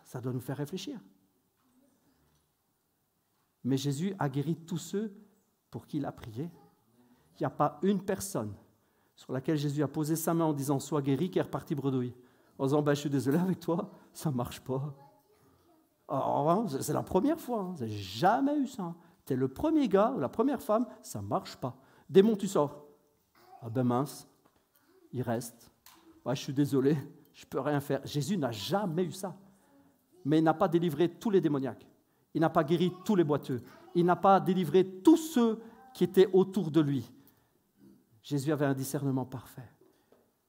Ça doit nous faire réfléchir. Mais Jésus a guéri tous ceux pour qui il a prié. Il n'y a pas une personne sur laquelle Jésus a posé sa main en disant « Sois guéri » qui est reparti bredouille. En disant « Je suis désolé avec toi, ça ne marche pas. » Alors, c'est la première fois, j'ai jamais eu ça. Tu es le premier gars ou la première femme, ça ne marche pas. Démon, tu sors. Ah ben mince, il reste. Ouais, je suis désolé, je ne peux rien faire. Jésus n'a jamais eu ça. Mais il n'a pas délivré tous les démoniaques. Il n'a pas guéri tous les boiteux. Il n'a pas délivré tous ceux qui étaient autour de lui. Jésus avait un discernement parfait.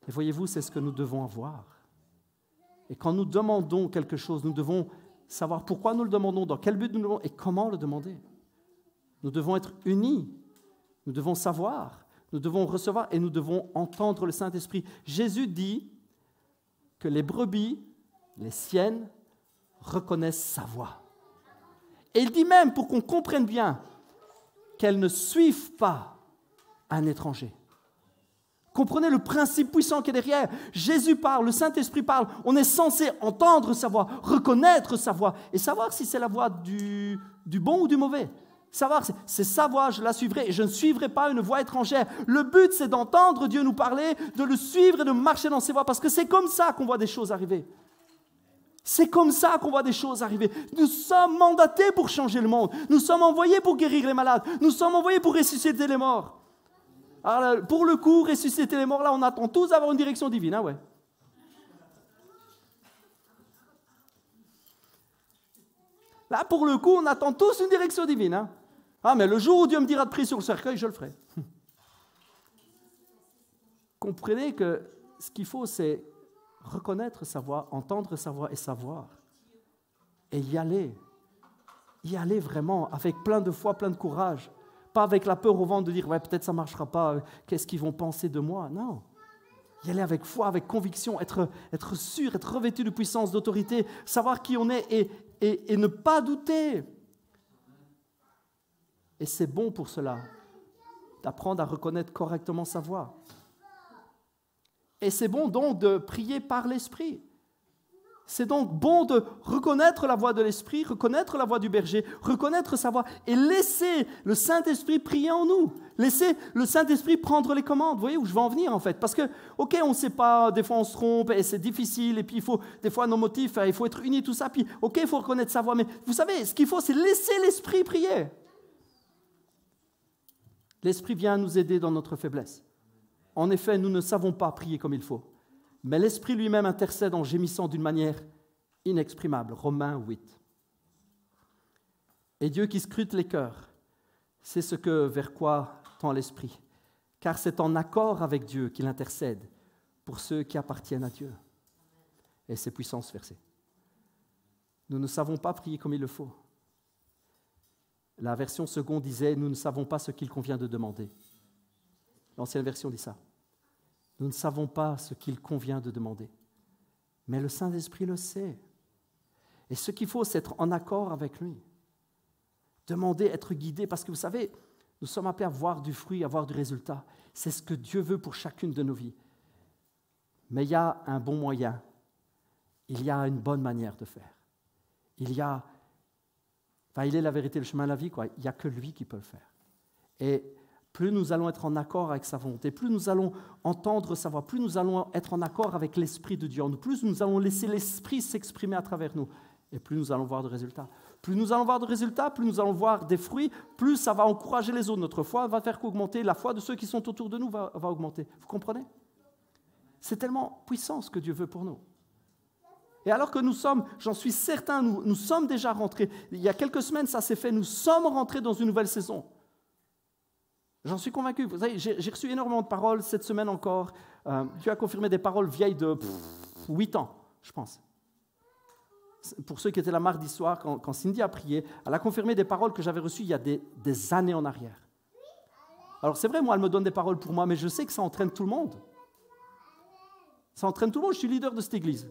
Et voyez-vous, c'est ce que nous devons avoir. Et quand nous demandons quelque chose, nous devons savoir pourquoi nous le demandons, dans quel but nous le demandons et comment le demander. Nous devons être unis. Nous devons savoir. Nous devons recevoir et nous devons entendre le Saint-Esprit. Jésus dit que les brebis, les siennes, reconnaissent sa voix. Et il dit même, pour qu'on comprenne bien, qu'elles ne suivent pas un étranger. Comprenez le principe puissant qui est derrière. Jésus parle, le Saint-Esprit parle. On est censé entendre sa voix, reconnaître sa voix et savoir si c'est la voix du bon ou du mauvais. Savoir, c'est sa voix, je la suivrai et je ne suivrai pas une voix étrangère. Le but, c'est d'entendre Dieu nous parler, de le suivre et de marcher dans ses voies parce que c'est comme ça qu'on voit des choses arriver. C'est comme ça qu'on voit des choses arriver. Nous sommes mandatés pour changer le monde. Nous sommes envoyés pour guérir les malades. Nous sommes envoyés pour ressusciter les morts. Alors là, pour le coup, ressusciter les morts, là, on attend tous d'avoir une direction divine. Hein, ouais. Là, pour le coup, on attend tous une direction divine. Hein. Ah, mais le jour où Dieu me dira de prier sur le cercueil, je le ferai. Comprenez que ce qu'il faut, c'est reconnaître sa voix, entendre sa voix et savoir. Et y aller. Y aller vraiment, avec plein de foi, plein de courage. Pas avec la peur au ventre de dire, ouais, peut-être ça ne marchera pas, qu'est-ce qu'ils vont penser de moi? Non. Y aller avec foi, avec conviction, être sûr, être revêtu de puissance, d'autorité, savoir qui on est et ne pas douter. Et c'est bon pour cela, d'apprendre à reconnaître correctement sa voix. Et c'est bon donc de prier par l'Esprit. C'est donc bon de reconnaître la voix de l'Esprit, reconnaître la voix du berger, reconnaître sa voix et laisser le Saint-Esprit prier en nous. Laisser le Saint-Esprit prendre les commandes. Vous voyez où je veux en venir en fait? Parce que, ok, on ne sait pas, des fois on se trompe et c'est difficile et puis il faut, des fois nos motifs, il faut être unis, tout ça. Puis, ok, il faut reconnaître sa voix. Mais vous savez, ce qu'il faut, c'est laisser l'Esprit prier. L'Esprit vient nous aider dans notre faiblesse. En effet, nous ne savons pas prier comme il faut. Mais l'Esprit lui-même intercède en gémissant d'une manière inexprimable. Romains 8. Et Dieu qui scrute les cœurs, c'est ce que vers quoi tend l'Esprit. Car c'est en accord avec Dieu qu'il intercède pour ceux qui appartiennent à Dieu. Et c'est puissant ce verset. Nous ne savons pas prier comme il le faut. La version seconde disait « Nous ne savons pas ce qu'il convient de demander ». L'ancienne version dit ça. Nous ne savons pas ce qu'il convient de demander. Mais le Saint-Esprit le sait. Et ce qu'il faut, c'est être en accord avec lui. Demander, être guidé, parce que vous savez, nous sommes appelés à voir du fruit, à voir du résultat. C'est ce que Dieu veut pour chacune de nos vies. Mais il y a un bon moyen. Il y a une bonne manière de faire. Il est la vérité, le chemin, la vie, quoi. Il n'y a que lui qui peut le faire. Et plus nous allons être en accord avec sa volonté, plus nous allons entendre sa voix, plus nous allons être en accord avec l'Esprit de Dieu en nous, plus nous allons laisser l'Esprit s'exprimer à travers nous, et plus nous allons voir de résultats. Plus nous allons voir de résultats, plus nous allons voir des fruits, plus ça va encourager les autres. Notre foi va faire qu'augmenter, la foi de ceux qui sont autour de nous va augmenter. Vous comprenez? C'est tellement puissant ce que Dieu veut pour nous. Et alors que nous sommes, j'en suis certain, nous sommes déjà rentrés, il y a quelques semaines ça s'est fait, nous sommes rentrés dans une nouvelle saison. J'en suis convaincu. Vous savez, j'ai reçu énormément de paroles cette semaine encore. Dieu a confirmé des paroles vieilles de 8 ans, je pense. Pour ceux qui étaient là mardi soir, quand Cindy a prié, elle a confirmé des paroles que j'avais reçues il y a des années en arrière. Alors c'est vrai, moi, elle me donne des paroles pour moi, mais je sais que ça entraîne tout le monde. Ça entraîne tout le monde. Je suis leader de cette église.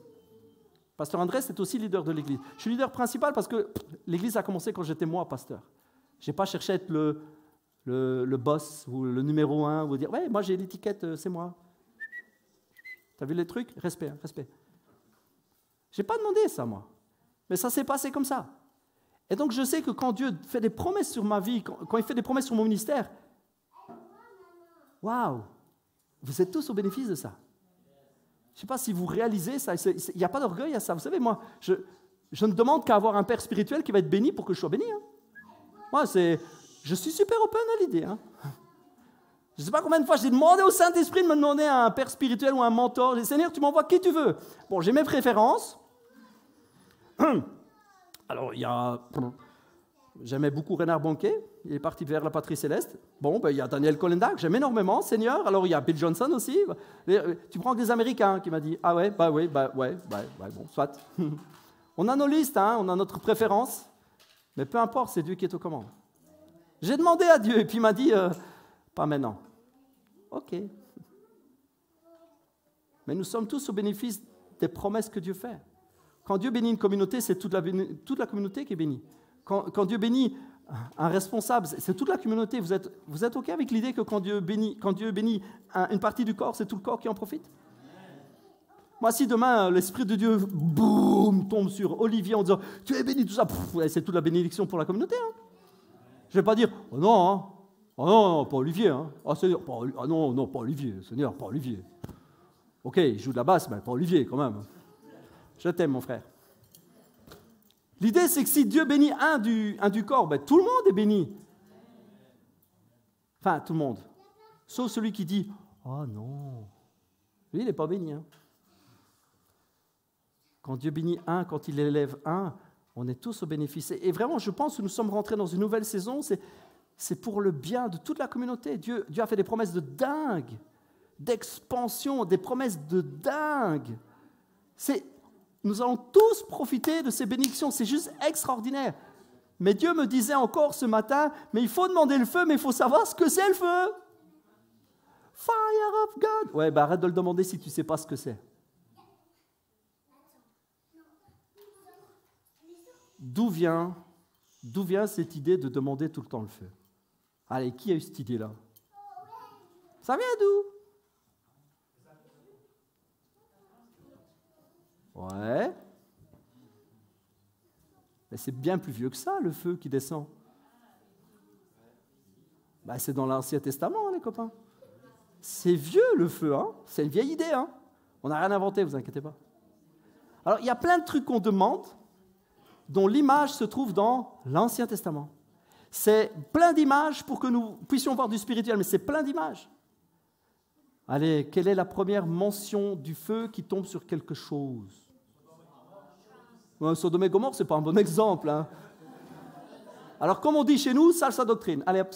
Pasteur André, c'est aussi leader de l'église. Je suis leader principal parce que l'église a commencé quand j'étais moi pasteur. Je n'ai pas cherché à être le boss ou le numéro 1 ou dire « Ouais, moi j'ai l'étiquette, c'est moi. » T'as vu les trucs? Respect, hein, respect. Je n'ai pas demandé ça, moi. Mais ça s'est passé comme ça. Et donc je sais que quand Dieu fait des promesses sur ma vie, quand il fait des promesses sur mon ministère, waouh, vous êtes tous au bénéfice de ça. Je ne sais pas si vous réalisez ça. Il n'y a pas d'orgueil à ça. Vous savez, moi, je ne demande qu'à avoir un père spirituel qui va être béni pour que je sois béni. Hein. Moi, je suis super open à l'idée. Hein. Je ne sais pas combien de fois j'ai demandé au Saint-Esprit de me demander un père spirituel ou un mentor. J'ai dit, Seigneur, tu m'envoies qui tu veux. Bon, j'ai mes préférences. Alors, j'aimais beaucoup Reinhard Bonnke. Il est parti vers la patrie céleste. Bon, il y a Daniel Kolenda, que j'aime énormément, Seigneur. Alors, il y a Bill Johnson aussi. Tu prends que des Américains qui m'a dit, ah ouais, bon, soit. On a nos listes, hein, on a notre préférence. Mais peu importe, c'est Dieu qui est aux commandes. J'ai demandé à Dieu et puis il m'a dit, pas maintenant. Ok. Mais nous sommes tous au bénéfice des promesses que Dieu fait. Quand Dieu bénit une communauté, c'est toute la communauté qui est bénie. Quand Dieu bénit un responsable, c'est toute la communauté. Vous êtes OK avec l'idée que quand Dieu bénit une partie du corps, c'est tout le corps qui en profite? Moi, si demain, l'Esprit de Dieu, boum, tombe sur Olivier en disant « Tu es béni, tout ça », c'est toute la bénédiction pour la communauté. Hein. Je ne vais pas dire « Oh non, hein. Oh non, pas Olivier. Hein. Oh, Seigneur, non, pas Olivier. Seigneur, pas Olivier. OK, il joue de la basse, mais pas Olivier quand même. Je t'aime, mon frère. L'idée, c'est que si Dieu bénit un du corps, ben, tout le monde est béni. Enfin, tout le monde. Sauf celui qui dit « Oh non !» Lui, il n'est pas béni. Hein. Quand Dieu bénit un, quand il élève un, on est tous au bénéfice. Et vraiment, je pense que nous sommes rentrés dans une nouvelle saison. C'est pour le bien de toute la communauté. Dieu a fait des promesses de dingue, d'expansion, des promesses de dingue. Nous allons tous profiter de ces bénédictions. C'est juste extraordinaire. Mais Dieu me disait encore ce matin, mais il faut demander le feu, mais il faut savoir ce que c'est le feu. Fire of God. Ouais, arrête de le demander si tu ne sais pas ce que c'est. D'où vient cette idée de demander tout le temps le feu? Allez, qui a eu cette idée-là? Ça vient d'où? Ouais. Mais c'est bien plus vieux que ça, le feu qui descend. C'est dans l'Ancien Testament, les copains. C'est vieux, le feu. Hein? C'est une vieille idée. Hein? On n'a rien inventé, vous inquiétez pas. Alors, il y a plein de trucs qu'on demande dont l'image se trouve dans l'Ancien Testament. C'est plein d'images pour que nous puissions voir du spirituel, mais c'est plein d'images. Allez, quelle est la première mention du feu qui tombe sur quelque chose? Sodome et Gomorrhe, ce n'est pas un bon exemple. Hein. Alors, comme on dit chez nous, salsa doctrine. Allez, hop.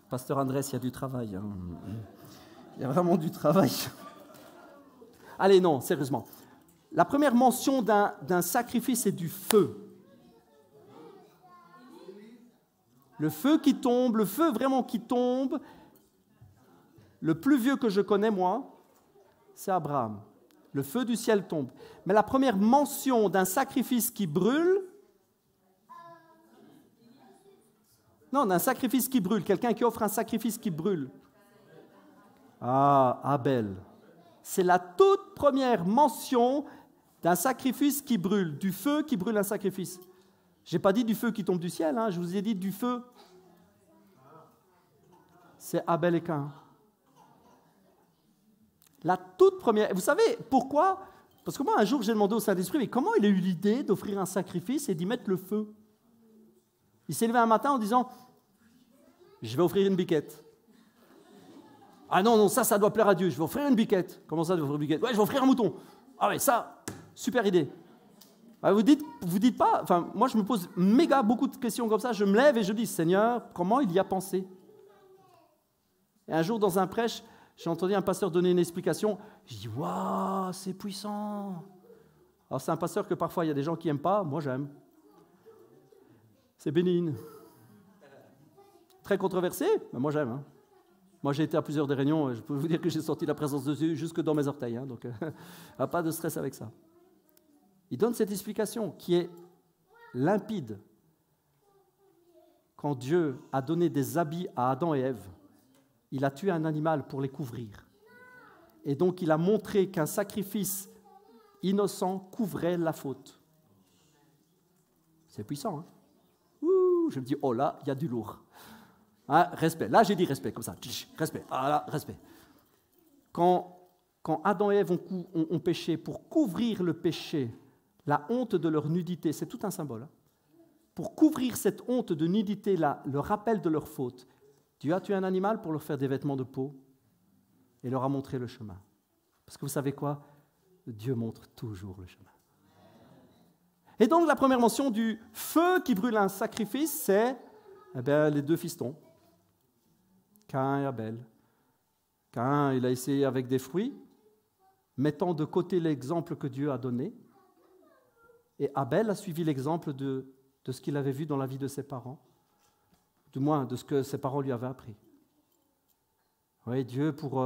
Pasteur Andrés, il y a du travail. Hein. Il y a vraiment du travail. Allez, non, sérieusement. La première mention d'un sacrifice, c'est du feu. Le feu qui tombe, le feu vraiment qui tombe. Le plus vieux que je connais, moi, c'est Abraham. Le feu du ciel tombe. Mais la première mention d'un sacrifice qui brûle, non, d'un sacrifice qui brûle, quelqu'un qui offre un sacrifice qui brûle. Ah, Abel. C'est la toute première mention d'un sacrifice qui brûle, du feu qui brûle un sacrifice. Je n'ai pas dit du feu qui tombe du ciel, hein, je vous ai dit du feu. C'est Abel et Caïn. La toute première. Vous savez pourquoi? Parce que moi, un jour, j'ai demandé au Saint-Esprit, mais comment il a eu l'idée d'offrir un sacrifice et d'y mettre le feu? Il s'est levé un matin en disant, je vais offrir une biquette. Ah non, ça doit plaire à Dieu, je vais offrir une biquette. Comment ça, je vais offrir une biquette? Ouais, je vais offrir un mouton. Ah ouais, ça, super idée. Vous dites pas, enfin, moi je me pose beaucoup de questions comme ça, je me lève et je dis, Seigneur, comment il y a pensé? Et un jour, dans un prêche, j'ai entendu un pasteur donner une explication. Je dis, waouh, c'est puissant. Alors, c'est un pasteur que parfois, il y a des gens qui n'aiment pas. Moi, j'aime. C'est bénigne. Très controversé, mais moi, j'aime. Hein. Moi, j'ai été à plusieurs des réunions. Je peux vous dire que j'ai senti la présence de Dieu jusque dans mes orteils. Hein, donc, pas de stress avec ça. Il donne cette explication qui est limpide. Quand Dieu a donné des habits à Adam et Ève, il a tué un animal pour les couvrir. Et donc, il a montré qu'un sacrifice innocent couvrait la faute. C'est puissant, hein? Ouh, je me dis, oh là, il y a du lourd. Hein, respect. Là, j'ai dit respect, comme ça. Respect. Ah là, respect. Quand Adam et Ève ont péché, pour couvrir le péché, la honte de leur nudité, c'est tout un symbole. Hein? Pour couvrir cette honte de nudité, le rappel de leur faute, Dieu a tué un animal pour leur faire des vêtements de peau et leur a montré le chemin. Parce que vous savez quoi? Dieu montre toujours le chemin. Et donc la première mention du feu qui brûle un sacrifice, c'est les deux fistons, Caïn et Abel. Caïn, il a essayé avec des fruits, mettant de côté l'exemple que Dieu a donné. Et Abel a suivi l'exemple de ce qu'il avait vu dans la vie de ses parents. Du moins de ce que ses parents lui avaient appris. Oui, Dieu, pour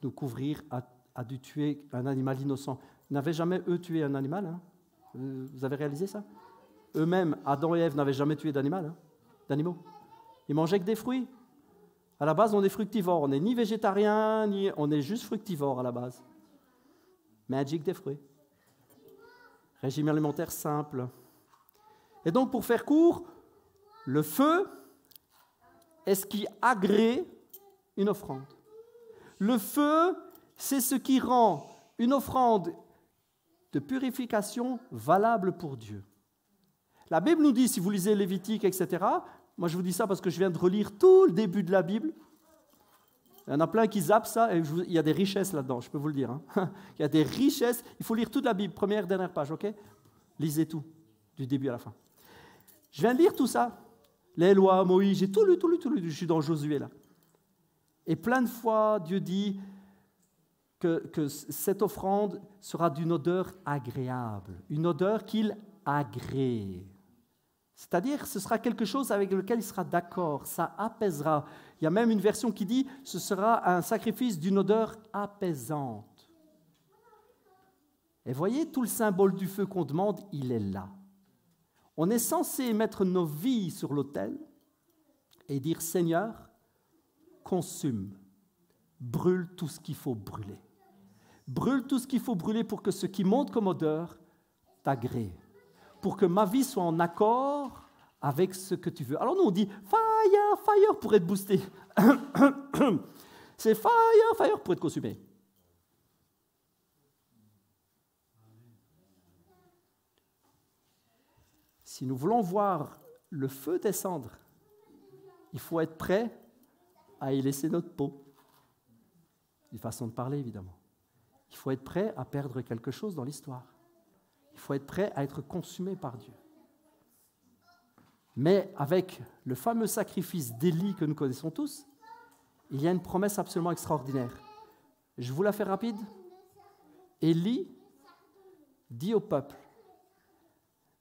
nous couvrir, a dû tuer un animal innocent. Ils n'avaient jamais, eux, tué un animal. Hein? Vous avez réalisé ça? Eux-mêmes, Adam et Ève, n'avaient jamais tué d'animaux. Ils mangeaient que des fruits. À la base, on est fructivore. On n'est ni végétarien, on est juste fructivore à la base. Magic des fruits. Régime alimentaire simple. Et donc, pour faire court, le feu est ce qui agrée une offrande. Le feu, c'est ce qui rend une offrande de purification valable pour Dieu. La Bible nous dit, si vous lisez Lévitique, etc., moi je vous dis ça parce que je viens de relire tout le début de la Bible. Il y en a plein qui zappent ça, et il y a des richesses là-dedans, je peux vous le dire. Hein. Il y a des richesses, il faut lire toute la Bible, première, dernière page, ok? Lisez tout, du début à la fin. Je viens de lire tout ça, les lois, Moïse, j'ai tout lu, je suis dans Josué là. Et plein de fois, Dieu dit que cette offrande sera d'une odeur agréable, une odeur qu'il agrée. C'est-à-dire, ce sera quelque chose avec lequel il sera d'accord, ça apaisera. Il y a même une version qui dit, ce sera un sacrifice d'une odeur apaisante. Et voyez, tout le symbole du feu qu'on demande, il est là. On est censé mettre nos vies sur l'autel et dire, Seigneur, consume, brûle tout ce qu'il faut brûler. Brûle tout ce qu'il faut brûler pour que ce qui monte comme odeur t'agrée. Pour que ma vie soit en accord avec ce que tu veux. Alors nous, on dit « fire, fire » pour être boosté. C'est « fire, fire » pour être consumé. Si nous voulons voir le feu descendre, il faut être prêt à y laisser notre peau. Une façon de parler, évidemment. Il faut être prêt à perdre quelque chose dans l'histoire. Il faut être prêt à être consumé par Dieu. Mais avec le fameux sacrifice d'Élie que nous connaissons tous, il y a une promesse absolument extraordinaire. Je vous la fais rapide. Élie dit au peuple,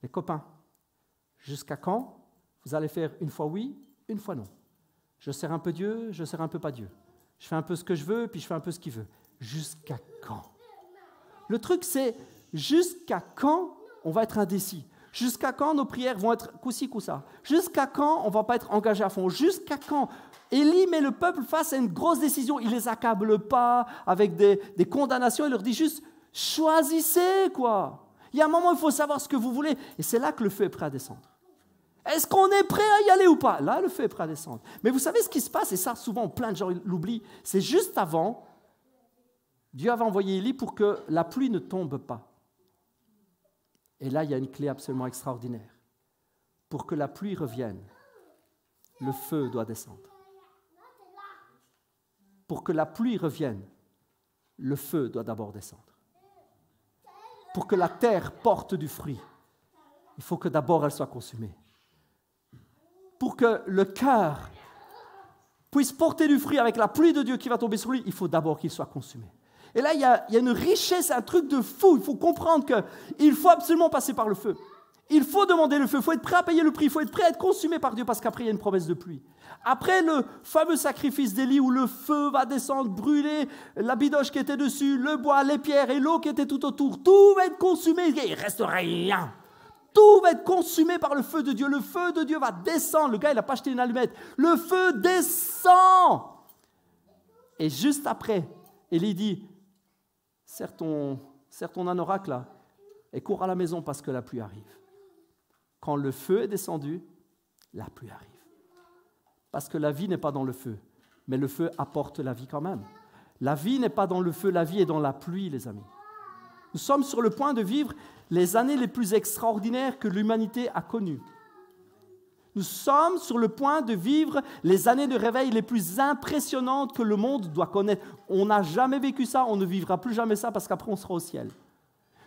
les copains, jusqu'à quand vous allez faire une fois oui, une fois non? Je sers un peu Dieu, je sers un peu pas Dieu. Je fais un peu ce que je veux, puis je fais un peu ce qu'il veut. Jusqu'à quand? Le truc, c'est jusqu'à quand on va être indécis? Jusqu'à quand nos prières vont être coup-ci, coup-ça? Jusqu'à quand on ne va pas être engagé à fond? Jusqu'à quand? Élie met le peuple face à une grosse décision. Il ne les accable pas avec des condamnations. Il leur dit juste, choisissez, quoi. Il y a un moment où il faut savoir ce que vous voulez. Et c'est là que le feu est prêt à descendre. Est-ce qu'on est prêt à y aller ou pas? Là, le feu est prêt à descendre. Mais vous savez ce qui se passe, et ça, souvent, plein de gens l'oublient, c'est juste avant, Dieu avait envoyé Élie pour que la pluie ne tombe pas. Et là, il y a une clé absolument extraordinaire. Pour que la pluie revienne, le feu doit descendre. Pour que la pluie revienne, le feu doit d'abord descendre. Pour que la terre porte du fruit, il faut que d'abord elle soit consumée. Pour que le cœur puisse porter du fruit avec la pluie de Dieu qui va tomber sur lui, il faut d'abord qu'il soit consumé. Et là, il y a une richesse, un truc de fou. Il faut comprendre qu'il faut absolument passer par le feu. Il faut demander le feu, il faut être prêt à payer le prix, il faut être prêt à être consumé par Dieu, parce qu'après, il y a une promesse de pluie. Après le fameux sacrifice d'Élie où le feu va descendre, brûler la bidoche qui était dessus, le bois, les pierres et l'eau qui était tout autour, tout va être consumé, il ne reste rien. Tout va être consumé par le feu de Dieu. Le feu de Dieu va descendre. Le gars, il n'a pas acheté une allumette. Le feu descend. Et juste après, Élie dit, serre ton anorak là et cours à la maison parce que la pluie arrive. Quand le feu est descendu, la pluie arrive. Parce que la vie n'est pas dans le feu, mais le feu apporte la vie quand même. La vie n'est pas dans le feu, la vie est dans la pluie, les amis. Nous sommes sur le point de vivre les années les plus extraordinaires que l'humanité a connues. Nous sommes sur le point de vivre les années de réveil les plus impressionnantes que le monde doit connaître. On n'a jamais vécu ça, on ne vivra plus jamais ça parce qu'après on sera au ciel.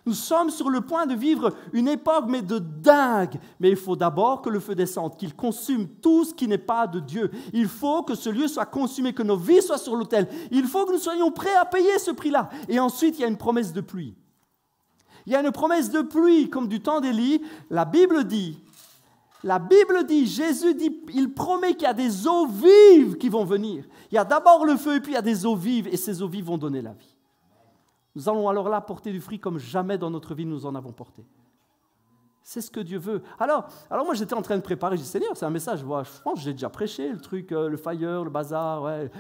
Nous sommes sur le point de vivre une époque mais de dingue. Mais il faut d'abord que le feu descende, qu'il consume tout ce qui n'est pas de Dieu. Il faut que ce lieu soit consumé, que nos vies soient sur l'autel. Il faut que nous soyons prêts à payer ce prix-là. Et ensuite, il y a une promesse de pluie. Il y a une promesse de pluie, comme du temps d'Élie. La Bible dit, Jésus dit, il promet qu'il y a des eaux vives qui vont venir. Il y a d'abord le feu et puis il y a des eaux vives et ces eaux vives vont donner la vie. Nous allons alors là porter du fruit comme jamais dans notre vie nous en avons porté. C'est ce que Dieu veut. Alors moi j'étais en train de préparer, j'ai dit Seigneur, c'est un message, je pense que j'ai déjà prêché le truc, le fire, le bazar, ouais,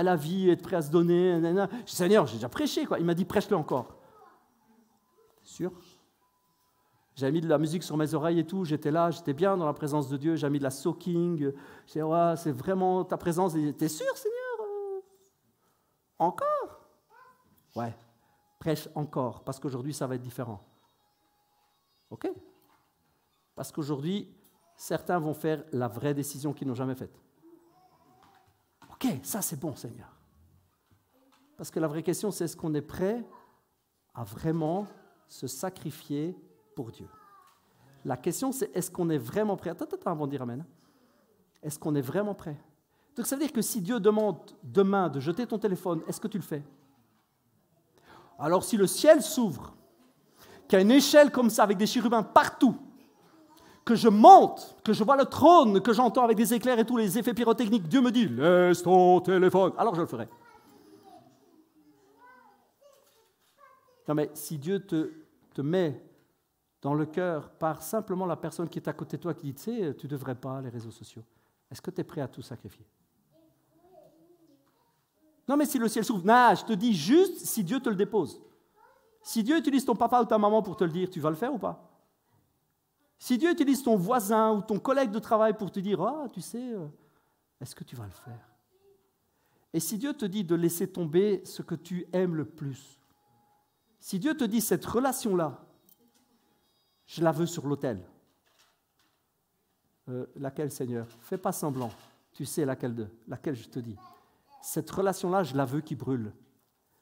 la vie, être prêt à se donner. J'ai dit Seigneur, j'ai déjà prêché quoi. Il m'a dit prêche-le encore. Sûr? J'avais mis de la musique sur mes oreilles et tout, j'étais là, j'étais bien dans la présence de Dieu, j'ai mis de la soaking, j'ai dit ouais, c'est vraiment ta présence, t'es sûr Seigneur? Encore? Ouais, prêche encore, parce qu'aujourd'hui, ça va être différent. OK? Parce qu'aujourd'hui, certains vont faire la vraie décision qu'ils n'ont jamais faite. OK, ça c'est bon, Seigneur. Parce que la vraie question, c'est est-ce qu'on est prêt à vraiment se sacrifier pour Dieu? La question, c'est est-ce qu'on est vraiment prêt? Attends, avant de dire amen. Est-ce qu'on est vraiment prêt? Donc ça veut dire que si Dieu demande demain de jeter ton téléphone, est-ce que tu le fais? Alors si le ciel s'ouvre, qu'il y a une échelle comme ça avec des chérubins partout, que je monte, que je vois le trône, que j'entends avec des éclairs et tous les effets pyrotechniques, Dieu me dit « Laisse ton téléphone », alors je le ferai. Non mais si Dieu te met dans le cœur par simplement la personne qui est à côté de toi qui dit « Tu sais, tu ne devrais pas les réseaux sociaux », est-ce que tu es prêt à tout sacrifier? Non mais si le ciel s'ouvre, non, je te dis juste si Dieu te le dépose. Si Dieu utilise ton papa ou ta maman pour te le dire, tu vas le faire ou pas? Si Dieu utilise ton voisin ou ton collègue de travail pour te dire « Ah, tu sais, est-ce que tu vas le faire ?» Et si Dieu te dit de laisser tomber ce que tu aimes le plus, si Dieu te dit cette relation-là, je la veux sur l'autel. Laquelle, Seigneur? Fais pas semblant. Tu sais laquelle je te dis. Cette relation-là, je la veux qui brûle.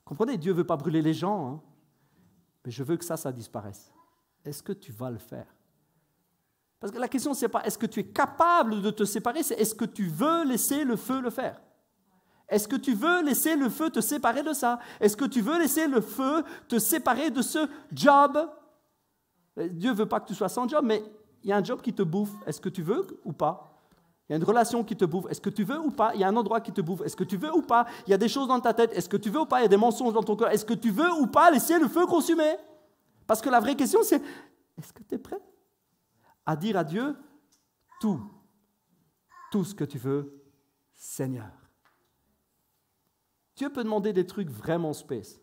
Comprenez, Dieu ne veut pas brûler les gens, hein, mais je veux que ça disparaisse. Est-ce que tu vas le faire? Parce que la question, ce n'est pas est-ce que tu es capable de te séparer, c'est est-ce que tu veux laisser le feu le faire? Est-ce que tu veux laisser le feu te séparer de ça? Est-ce que tu veux laisser le feu te séparer de ce job? Dieu ne veut pas que tu sois sans job, mais il y a un job qui te bouffe. Est-ce que tu veux ou pas? Il y a une relation qui te bouffe. Est-ce que tu veux ou pas? Il y a un endroit qui te bouffe. Est-ce que tu veux ou pas? Il y a des choses dans ta tête. Est-ce que tu veux ou pas? Il y a des mensonges dans ton cœur. Est-ce que tu veux ou pas laisser le feu consumer? Parce que la vraie question, c'est est-ce que tu es prêt à dire à Dieu tout ce que tu veux, Seigneur? Dieu peut demander des trucs vraiment space.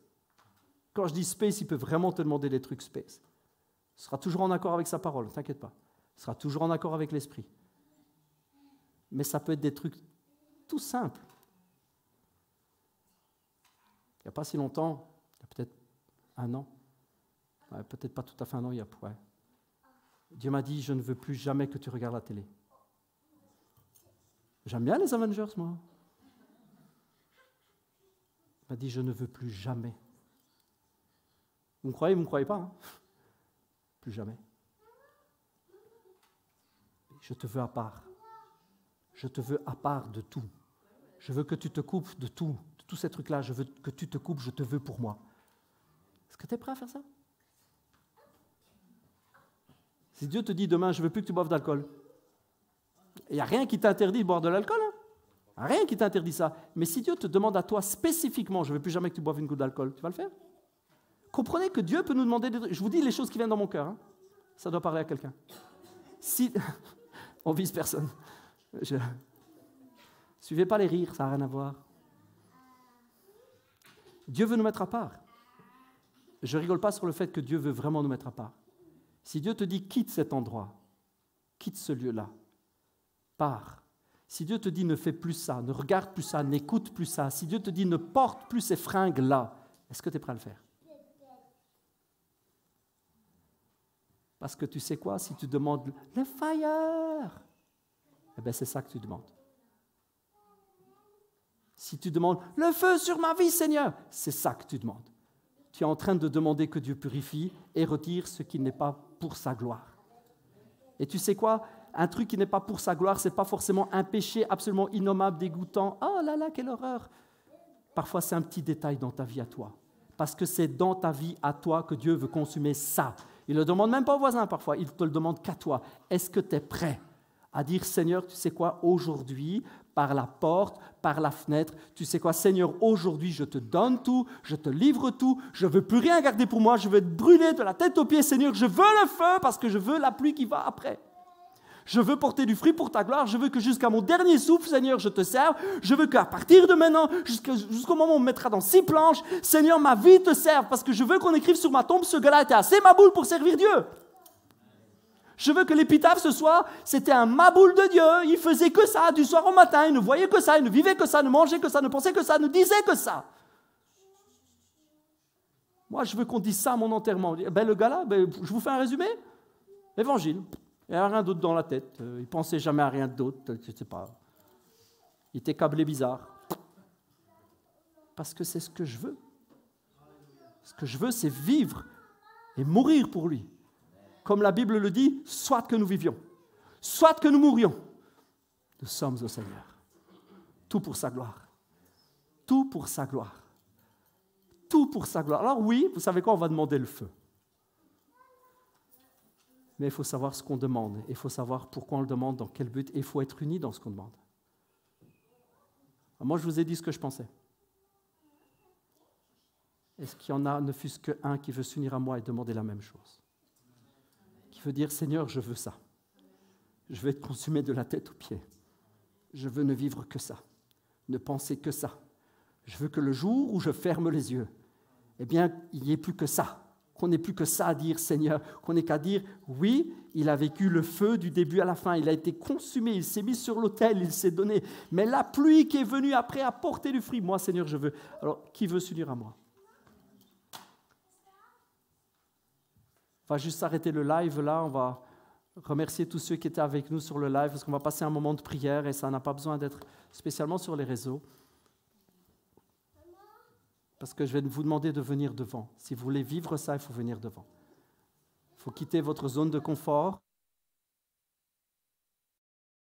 Quand je dis space, il peut vraiment te demander des trucs space. Ce sera toujours en accord avec sa parole, ne t'inquiète pas. Ce sera toujours en accord avec l'esprit. Mais ça peut être des trucs tout simples. Il n'y a pas si longtemps, il y a peut-être un an, peut-être pas tout à fait un an, Dieu m'a dit, je ne veux plus jamais que tu regardes la télé. J'aime bien les Avengers, moi. Il m'a dit, je ne veux plus jamais. Vous me croyez pas, hein? Plus jamais. Je te veux à part. Je te veux à part de tout. Je veux que tu te coupes de tout, de tous ces trucs-là. Je veux que tu te coupes, je te veux pour moi. Est-ce que tu es prêt à faire ça? Si Dieu te dit demain, je ne veux plus que tu boives d'alcool, il n'y a rien qui t'interdit de boire de l'alcool. Hein? Rien qui t'interdit ça. Mais si Dieu te demande à toi spécifiquement, je ne veux plus jamais que tu boives une goutte d'alcool, tu vas le faire? Comprenez que Dieu peut nous demander des trucs. Je vous dis les choses qui viennent dans mon cœur. Hein? Ça doit parler à quelqu'un. Si... On vise personne. Suivez pas les rires, ça n'a rien à voir. Dieu veut nous mettre à part. Je ne rigole pas sur le fait que Dieu veut vraiment nous mettre à part. Si Dieu te dit quitte cet endroit, quitte ce lieu-là, pars. Si Dieu te dit ne fais plus ça, ne regarde plus ça, n'écoute plus ça, si Dieu te dit ne porte plus ces fringues-là, est-ce que tu es prêt à le faire? Parce que tu sais quoi, si tu demandes le fire, eh bien c'est ça que tu demandes. Si tu demandes le feu sur ma vie, Seigneur, c'est ça que tu demandes. Tu es en train de demander que Dieu purifie et retire ce qui n'est pas pour sa gloire. Et tu sais quoi? Un truc qui n'est pas pour sa gloire, ce n'est pas forcément un péché absolument innommable, dégoûtant. Oh là là, quelle horreur! Parfois, c'est un petit détail dans ta vie à toi. Parce que c'est dans ta vie à toi que Dieu veut consumer ça. Il ne le demande même pas au voisin parfois, il te le demande qu'à toi. Est-ce que tu es prêt à dire, Seigneur, tu sais quoi, aujourd'hui, par la porte, par la fenêtre, tu sais quoi, Seigneur, aujourd'hui, je te donne tout, je te livre tout, je ne veux plus rien garder pour moi, je veux être brûlé de la tête aux pieds, Seigneur, je veux le feu parce que je veux la pluie qui va après. Je veux porter du fruit pour ta gloire, je veux que jusqu'à mon dernier souffle, Seigneur, je te serve, je veux qu'à partir de maintenant, jusqu'au moment où on me mettra dans 6 planches, Seigneur, ma vie te serve, parce que je veux qu'on écrive sur ma tombe, ce gars-là était assez maboule pour servir Dieu. Je veux que l'épitaphe ce soir, c'était un maboule de Dieu, il faisait que ça, du soir au matin, il ne voyait que ça, il ne vivait que ça, ne mangeait que ça, ne pensait que ça, ne disait que ça. Moi, je veux qu'on dise ça à mon enterrement. Ben, le gars-là, je vous fais un résumé. Évangile. Il n'y a rien d'autre dans la tête. Il ne pensait jamais à rien d'autre. Je ne sais pas. Il était câblé bizarre. Parce que c'est ce que je veux. Ce que je veux, c'est vivre et mourir pour lui. Comme la Bible le dit, soit que nous vivions, soit que nous mourions, nous sommes au Seigneur. Tout pour sa gloire. Tout pour sa gloire. Tout pour sa gloire. Alors oui, vous savez quoi, on va demander le feu. Mais il faut savoir ce qu'on demande. Il faut savoir pourquoi on le demande, dans quel but. Et il faut être unis dans ce qu'on demande. Alors moi, je vous ai dit ce que je pensais. Est-ce qu'il y en a, ne fût-ce qu'un, qui veut s'unir à moi et demander la même chose? Qui veut dire, Seigneur, je veux ça. Je veux être consumé de la tête aux pieds. Je veux ne vivre que ça. Ne penser que ça. Je veux que le jour où je ferme les yeux, eh bien, il n'y ait plus que ça. Qu'on n'ait plus que ça à dire, Seigneur. Qu'on n'ait qu'à dire, oui, il a vécu le feu du début à la fin. Il a été consumé, il s'est mis sur l'autel, il s'est donné. Mais la pluie qui est venue après a porté du fruit. Moi, Seigneur, je veux. Alors, qui veut s'unir à moi? On va juste arrêter le live là. On va remercier tous ceux qui étaient avec nous sur le live parce qu'on va passer un moment de prière et ça n'a pas besoin d'être spécialement sur les réseaux. Parce que je vais vous demander de venir devant. Si vous voulez vivre ça, il faut venir devant. Il faut quitter votre zone de confort.